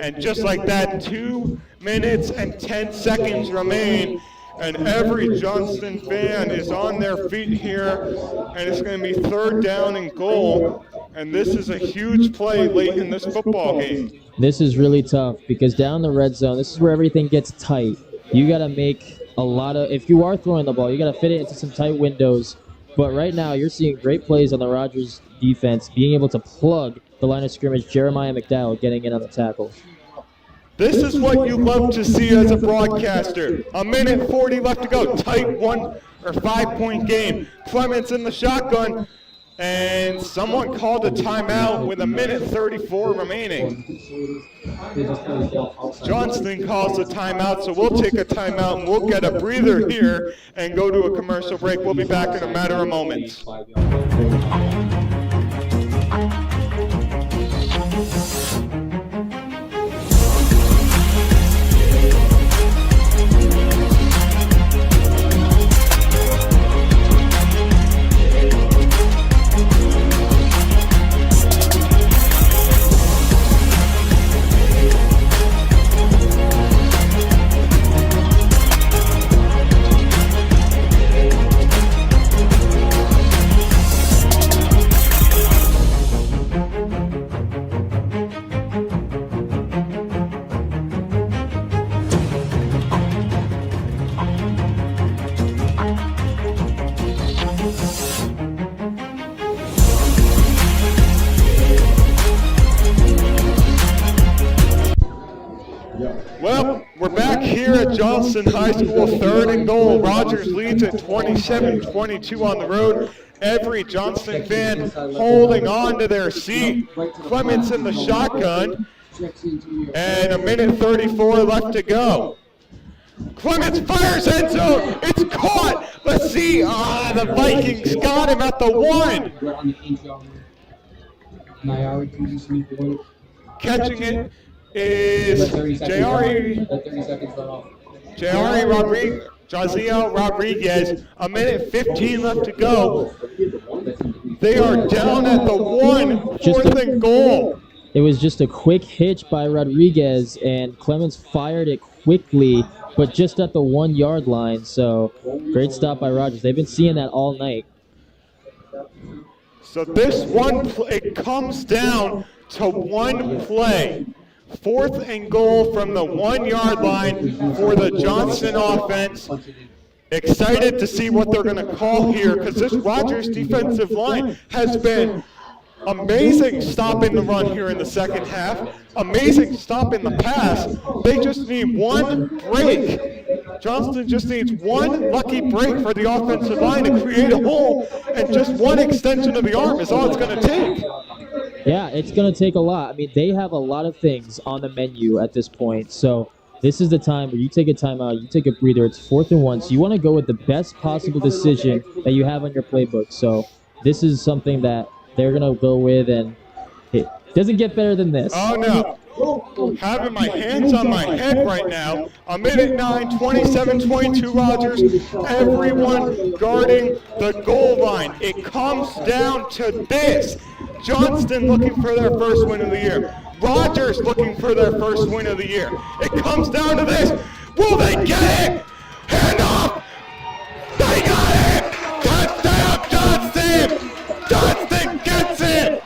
And just like that, 2 minutes and 10 seconds remain. And every Johnston fan is on their feet here. And it's going to be 3rd down and goal. And this is a huge play late in this football game. This is really tough because down the red zone, this is where everything gets tight. You got to make a lot of, if you are throwing the ball, you got to fit it into some tight windows. But right now, you're seeing great plays on the Rogers defense, being able to plug the line of scrimmage. Jeremiah McDowell getting in on the tackle. This is what you love to see as a broadcaster. 1:40 left to go. Tight 1 or 5-point game. Clements in the shotgun, and someone called a timeout with 1:34 remaining. Johnston calls a timeout, so we'll take a timeout and we'll get a breather here and go to a commercial break. We'll be back in a matter of moments. Well, we're back here at Johnston High School, 3rd and goal. Rogers leads at 27-22 on the road. Every Johnston fan holding on to their seat. Clements in the shotgun, and 1:34 left to go. Clements fires end zone. It's caught. Let's see. The Vikings got him at the 1. Catching it is Jaziel Rodriguez. 1:15 left to go. They are down at the 1, 4th and goal. It was just a quick hitch by Rodriguez, and Clements fired it quickly, but just at the 1-yard line. So great stop by Rogers. They've been seeing that all night. So this one, it comes down to one play. 4th and goal from the 1-yard line for the Johnston offense. Excited to see what they're going to call here, because this Rogers defensive line has been amazing stopping the run here in the second half. Amazing stopping the pass. They just need one break. Johnston just needs one lucky break for the offensive line to create a hole, and just one extension of the arm is all it's going to take. Yeah, it's going to take a lot. I mean, they have a lot of things on the menu at this point. So this is the time where you take a timeout, you take a breather. It's 4th and 1. So you want to go with the best possible decision that you have on your playbook. So this is something that they're going to go with, and it doesn't get better than this. Oh, no. Having my hands on my head right now. A minute 9, 27-22 Rogers. Everyone guarding the goal line. It comes down to this. Johnston looking for their first win of the year. Rogers looking for their first win of the year. It comes down to this. Will they get it? Hand off. They got it. Touchdown, Johnston. Johnston gets it.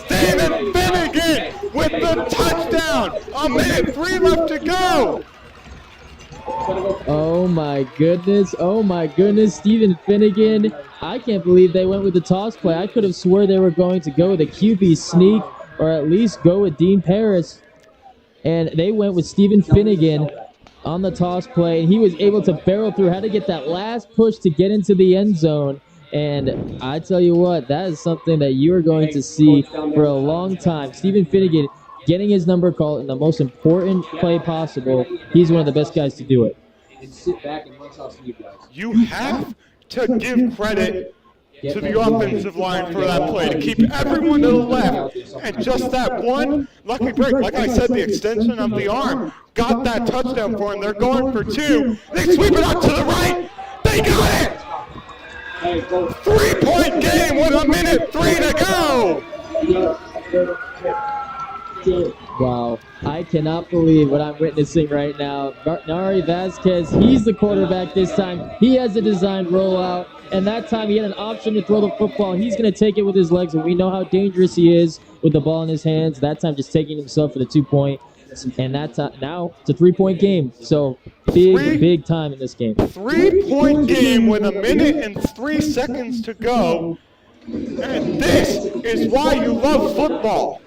Stephen Finnegan with the touchdown. A minute 3 left to go. Oh my goodness. Oh my goodness. Stephen Finnegan. I can't believe they went with the toss play. I could have swore they were going to go with a QB sneak or at least go with Dean Paris. And they went with Stephen Finnegan on the toss play. He was able to barrel through, had to get that last push to get into the end zone. And I tell you what, that is something that you are going to see for a long time. Stephen Finnegan getting his number called in the most important play possible. He's one of the best guys to do it. And sit back and watch how you guys. You have to give credit to the offensive line for that play, to keep everyone to the left. And just that one lucky break, like I said, the extension of the arm got that touchdown for them. They're going for 2. They sweep it out to the right. They got it. 3-point game with a minute 3 to go. Wow. I cannot believe what I'm witnessing right now. Nari Vasquez, he's the quarterback this time. He has a designed rollout, and that time he had an option to throw the football. He's going to take it with his legs, and we know how dangerous he is with the ball in his hands. That time just taking himself for the 2-point. And that's now it's a 3-point game. So big time in this game. 3-point game with a minute and 3 seconds to go. And this is why you love football.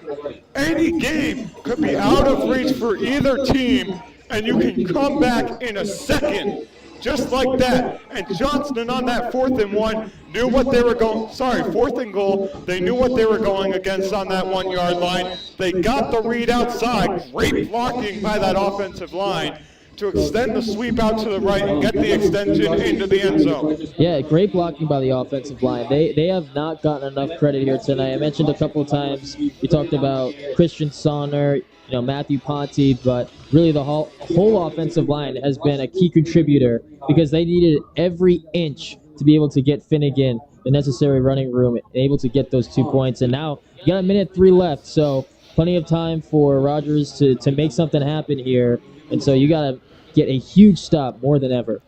Any game could be out of reach for either team, and you can come back in a second, just like that. And Johnston on that 4th and 1 knew what they were going, 4th and goal. They knew what they were going against on that 1-yard line. They got the read outside. Great blocking by that offensive line to extend the sweep out to the right and get the extension into the end zone. Yeah, great blocking by the offensive line. They have not gotten enough credit here tonight. I mentioned a couple of times, we talked about Christian Sonner, Matthew Ponte, but really the whole offensive line has been a key contributor because they needed every inch to be able to get Finnegan the necessary running room, able to get those 2 points. And now you got a minute 3 left, so plenty of time for Rogers to make something happen here. And so you got to get a huge stop more than ever.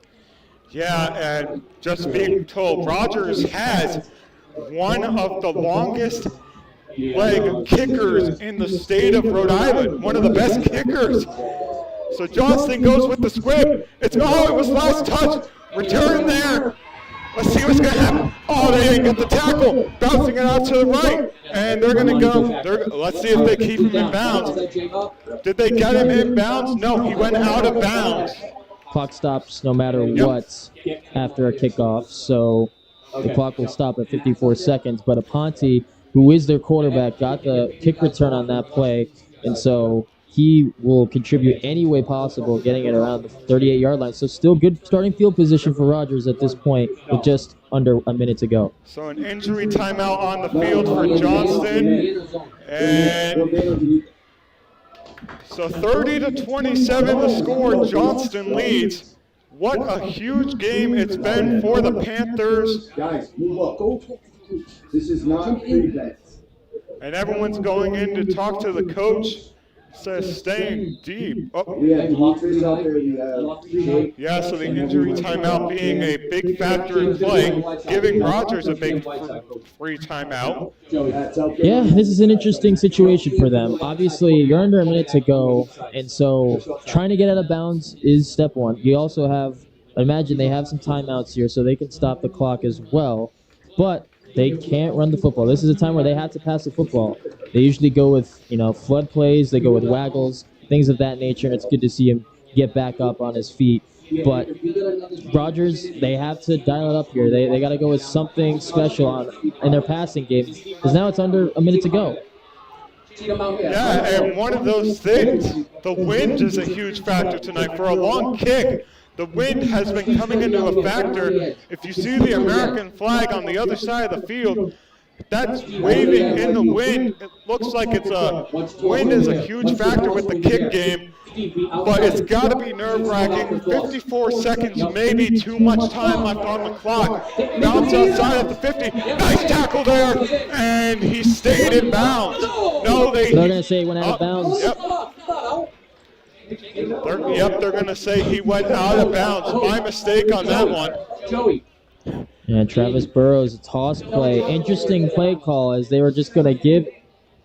Yeah, and just being told, Rogers has one of the longest leg kickers in the state of Rhode Island, one of the best kickers. So Johnston goes with the squib. It was last touch. Return there. Let's see what's going to happen. Oh, they didn't get the tackle. Bouncing it out to the right. And they're going to go. Let's see if they keep him in bounds. Did they get him in bounds? No, he went out of bounds. Clock stops no matter what after a kickoff. So the clock will stop at 54 seconds. But Aponte, who is their quarterback, got the kick return on that play. And so he will contribute any way possible, getting it around the 38-yard line. So still good starting field position for Rogers at this point with just under a minute to go. So an injury timeout on the field for Johnston. And so 30-27 the score. Johnston leads. What a huge game it's been for the Panthers. Guys, move up. Go. This is not free bets. And everyone's going in to talk to the coach. Says staying deep. Oh. We have Demetrius out there. We have Yeah, so the injury timeout being a big factor in play, giving Rogers a big free timeout. Yeah, this is an interesting situation for them. Obviously, you're under a minute to go, and so trying to get out of bounds is step one. You also have, I imagine they have some timeouts here, so they can stop the clock as well. But they can't run the football. This is a time where they have to pass the football. They usually go with, flood plays. They go with waggles, things of that nature, and it's good to see him get back up on his feet. But Rogers, they have to dial it up here. They got to go with something special in their passing game because now it's under a minute to go. Cheat him out here. Yeah, and one of those things, the wind is a huge factor tonight. For a long kick, the wind has been coming into a factor. If you see the American flag on the other side of the field, that's waving in the wind. It looks like it's wind is a huge factor with the kick game, but it's got to be nerve-wracking. 54 seconds, maybe too much time left on the clock. Bounce outside at the 50. Nice tackle there, and he stayed in bounds. No, They're going to say he went out of bounds. Yep, they're going to say he went out of bounds. My mistake on that one. Joey. And Travis Burrows, a toss play. Interesting play call as they were just going to give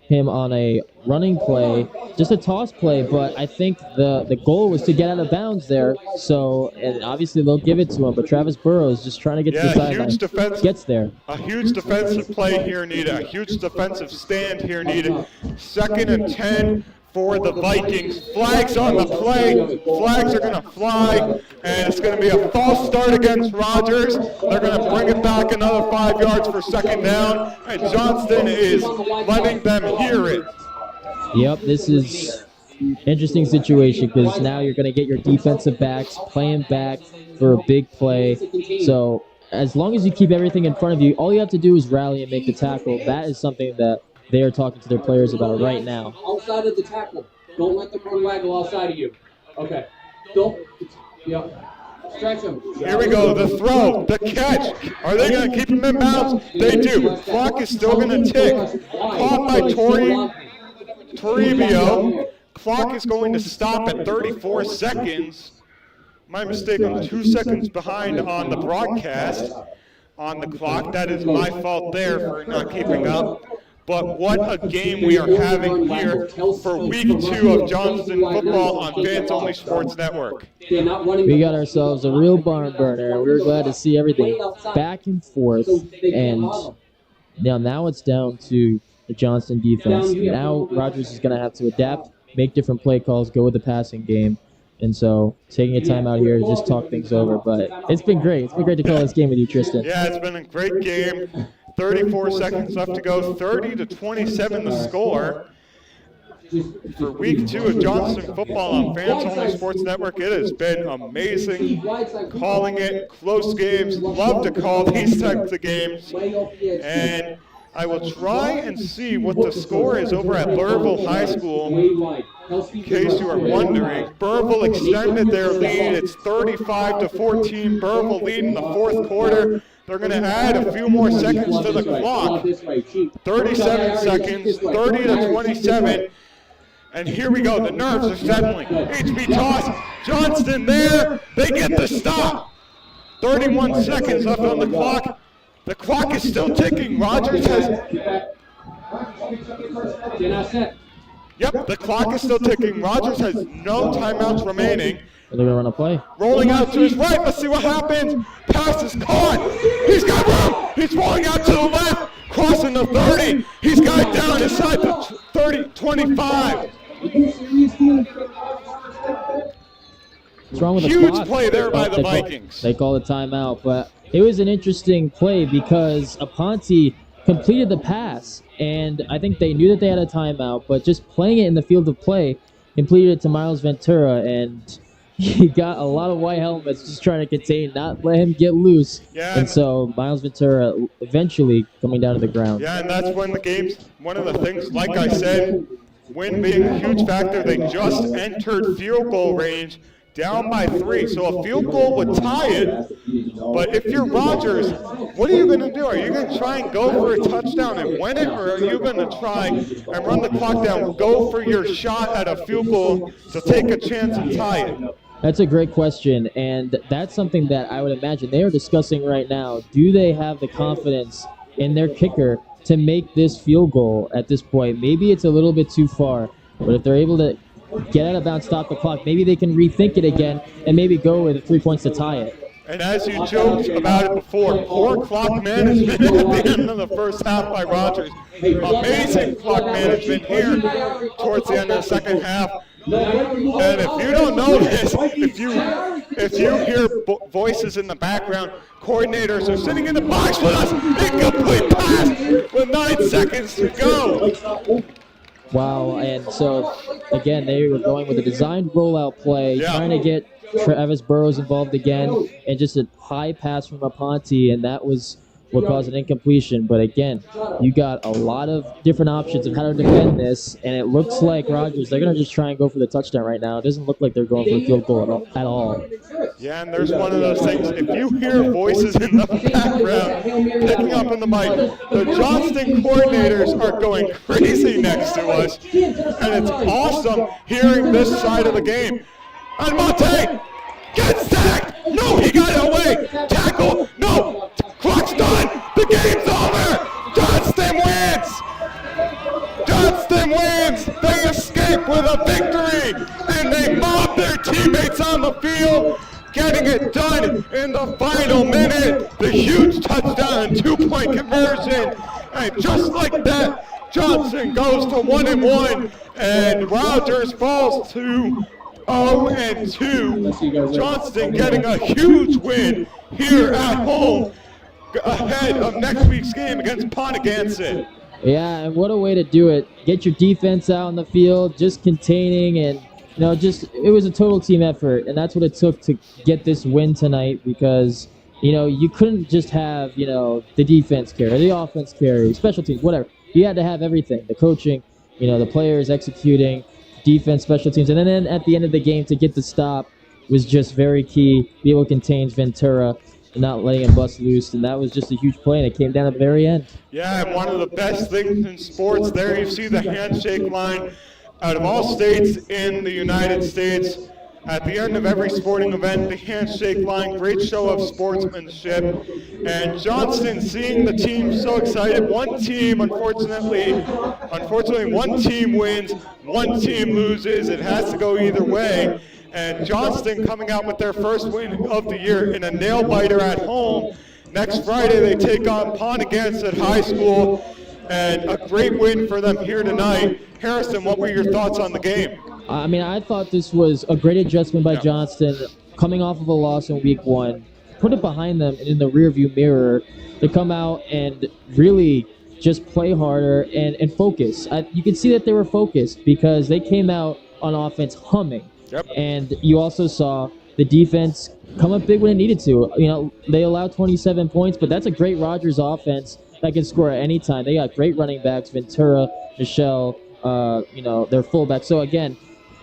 him on a running play, just a toss play, but I think the goal was to get out of bounds there. So, and obviously they'll give it to him, but Travis Burrows just trying to get to the sideline. Gets there. A huge defensive play here needed. A huge defensive stand here needed. 2nd and 10 for the Vikings. Flags on the play. Flags are going to fly, and it's going to be a false start against Rogers. They're going to bring it back another 5 yards for 2nd down, and Johnston is letting them hear it. Yep, this is interesting situation because now you're going to get your defensive backs playing back for a big play. So as long as you keep everything in front of you, all you have to do is rally and make the tackle. That is something that they are talking to their players about right now. Outside of the tackle. Don't let the quarterback go outside of you. Okay. Don't. Yep. Stretch him. Here we go. The throw. The catch. Are they going to keep him in bounds? They do. Clock is still going to tick. Caught by Toribio. Clock is going to stop at 34 seconds. My mistake. I'm 2 seconds behind on the broadcast on the clock. That is my fault there for not keeping up. But what a game we are having here for week 2 of Johnston football on Fans Only Sports Network. We got ourselves a real barn burner. We were glad to see everything back and forth. And now it's down to the Johnston defense. Now Rogers is going to have to adapt, make different play calls, go with the passing game. And so taking a time out here to just talk things over. But it's been great. It's been great to call this game with you, Tristan. Yeah, it's been a great game. 34 seconds left to go. 30-27 the score. For week 2 of Johnston football on Fans Only Sports Network, it has been amazing calling it. Close games. Love to call these types of games. And I will try and see what the score is over at Burrillville High School. In case you are wondering, Burrillville extended their lead. It's 35-14. Burrillville lead in the 4th quarter. They're going to add a few more seconds to the clock. 37 seconds, 30-27. And here we go. The nerves are settling. HB toss. Johnston there. They get the stop. 31 seconds left on the clock. The clock is still ticking. Rogers has... Yep, the clock is still ticking. Rogers has no timeouts remaining. Are they going to run a play? Rolling out to his right. Let's see what happens. Pass is caught. He's got room. He's rolling out to the left. Crossing the 30. He's got it down inside the 30-25. What's wrong with the Huge clock? play there by the Vikings. They call the timeout, but it was an interesting play because Aponte completed the pass, and I think they knew that they had a timeout, but just playing it in the field of play, completed it to Miles Ventura, and he got a lot of white helmets just trying to contain, not let him get loose. Yeah, and so Miles Ventura eventually coming down to the ground. Yeah, and that's when the game's, one of the things, like I said, wind being a huge factor, they just entered field goal range, down by 3. So a field goal would tie it. But if you're Rogers, what are you going to do? Are you going to try and go for a touchdown and win it? Or are you going to try and run the clock down, go for your shot at a field goal to take a chance and tie it? That's a great question, and that's something that I would imagine they are discussing right now. Do they have the confidence in their kicker to make this field goal at this point? Maybe it's a little bit too far, but if they're able to get out of bounds, stop the clock, maybe they can rethink it again and maybe go with 3 points to tie it. And as you joked about it before, poor clock management at the end of the first half by Rogers. Amazing clock management here towards the end of the second half. And if you don't know this, if you hear voices in the background, coordinators are sitting in the box with us. Incomplete pass with 9 seconds to go. Wow, and so again, they were going with a designed rollout play, Yeah. trying to get Travis Burrows involved again, and just a high pass from Aponte, and that was what caused an incompletion. But again, you got a lot of different options of how to defend this, and it looks like Rodgers, they're going to just try and go for the touchdown right now. It doesn't look like they're going for a field goal at all. Yeah, and there's one of those things, if you hear voices in the background picking up on the mic, the Johnston coordinators are going crazy next to us, and it's awesome hearing this side of the game. And Monte gets sacked! No, he got it away! Tackle! No! Clock's done! The game's over! Johnston wins! Johnston wins! They escape with a victory! And they mob their teammates on the field, getting it done in the final minute. The huge touchdown and 2-point conversion. And just like that, Johnston goes to 1-1, and Rodgers falls to 0-2. Johnston getting a huge win here at home ahead of next week's game against Pontiganson. Yeah, and what a way to do it. Get your defense out on the field, just containing, and it was a total team effort, and that's what it took to get this win tonight, because you couldn't just have the defense carry, the offense carry, special teams, whatever. You had to have everything: the coaching, the players executing, defense, special teams, and then at the end of the game to get the stop was just very key. Be able to contain Ventura and not letting him bust loose, and that was just a huge play, and it came down at the very end. Yeah, and one of the best things in sports there, you see the handshake line out of all states in the United States. At the end of every sporting event, the handshake line, great show of sportsmanship. And Johnston, seeing the team so excited, one team, unfortunately, one team wins, one team loses. It has to go either way. And Johnston coming out with their first win of the year in a nail-biter at home. Next Friday, they take on Pontiganson High School, and a great win for them here tonight. Harrison, what were your thoughts on the game? I mean, I thought this was a great adjustment by Johnston, coming off of a loss in week 1, put it behind them and in the rearview mirror to come out and really just play harder and focus. You could see that they were focused because they came out on offense humming. Yep. And you also saw the defense come up big when it needed to. They allowed 27 points, but that's a great Rodgers offense that can score at any time. They got great running backs, Ventura, Michelle, their fullback. So again,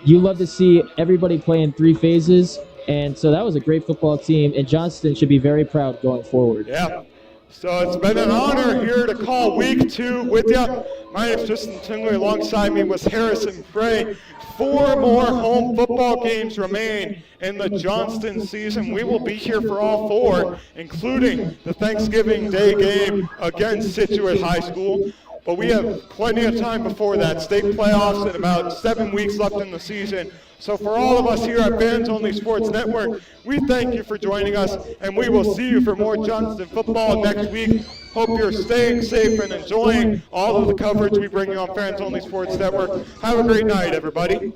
you love to see everybody play in 3 phases, and so that was a great football team, and Johnston should be very proud going forward. Yeah. So it's been an honor here to call week 2 with you. My name is Tristan Tingley. Alongside me was Harrison Frey. 4 more home football games remain in the Johnston season. We will be here for all 4, including the Thanksgiving Day game against Scituate High School. But we have plenty of time before that. State playoffs and about 7 weeks left in the season. So for all of us here at Fans Only Sports Network, we thank you for joining us, and we will see you for more Johnston football next week. Hope you're staying safe and enjoying all of the coverage we bring you on Fans Only Sports Network. Have a great night, everybody.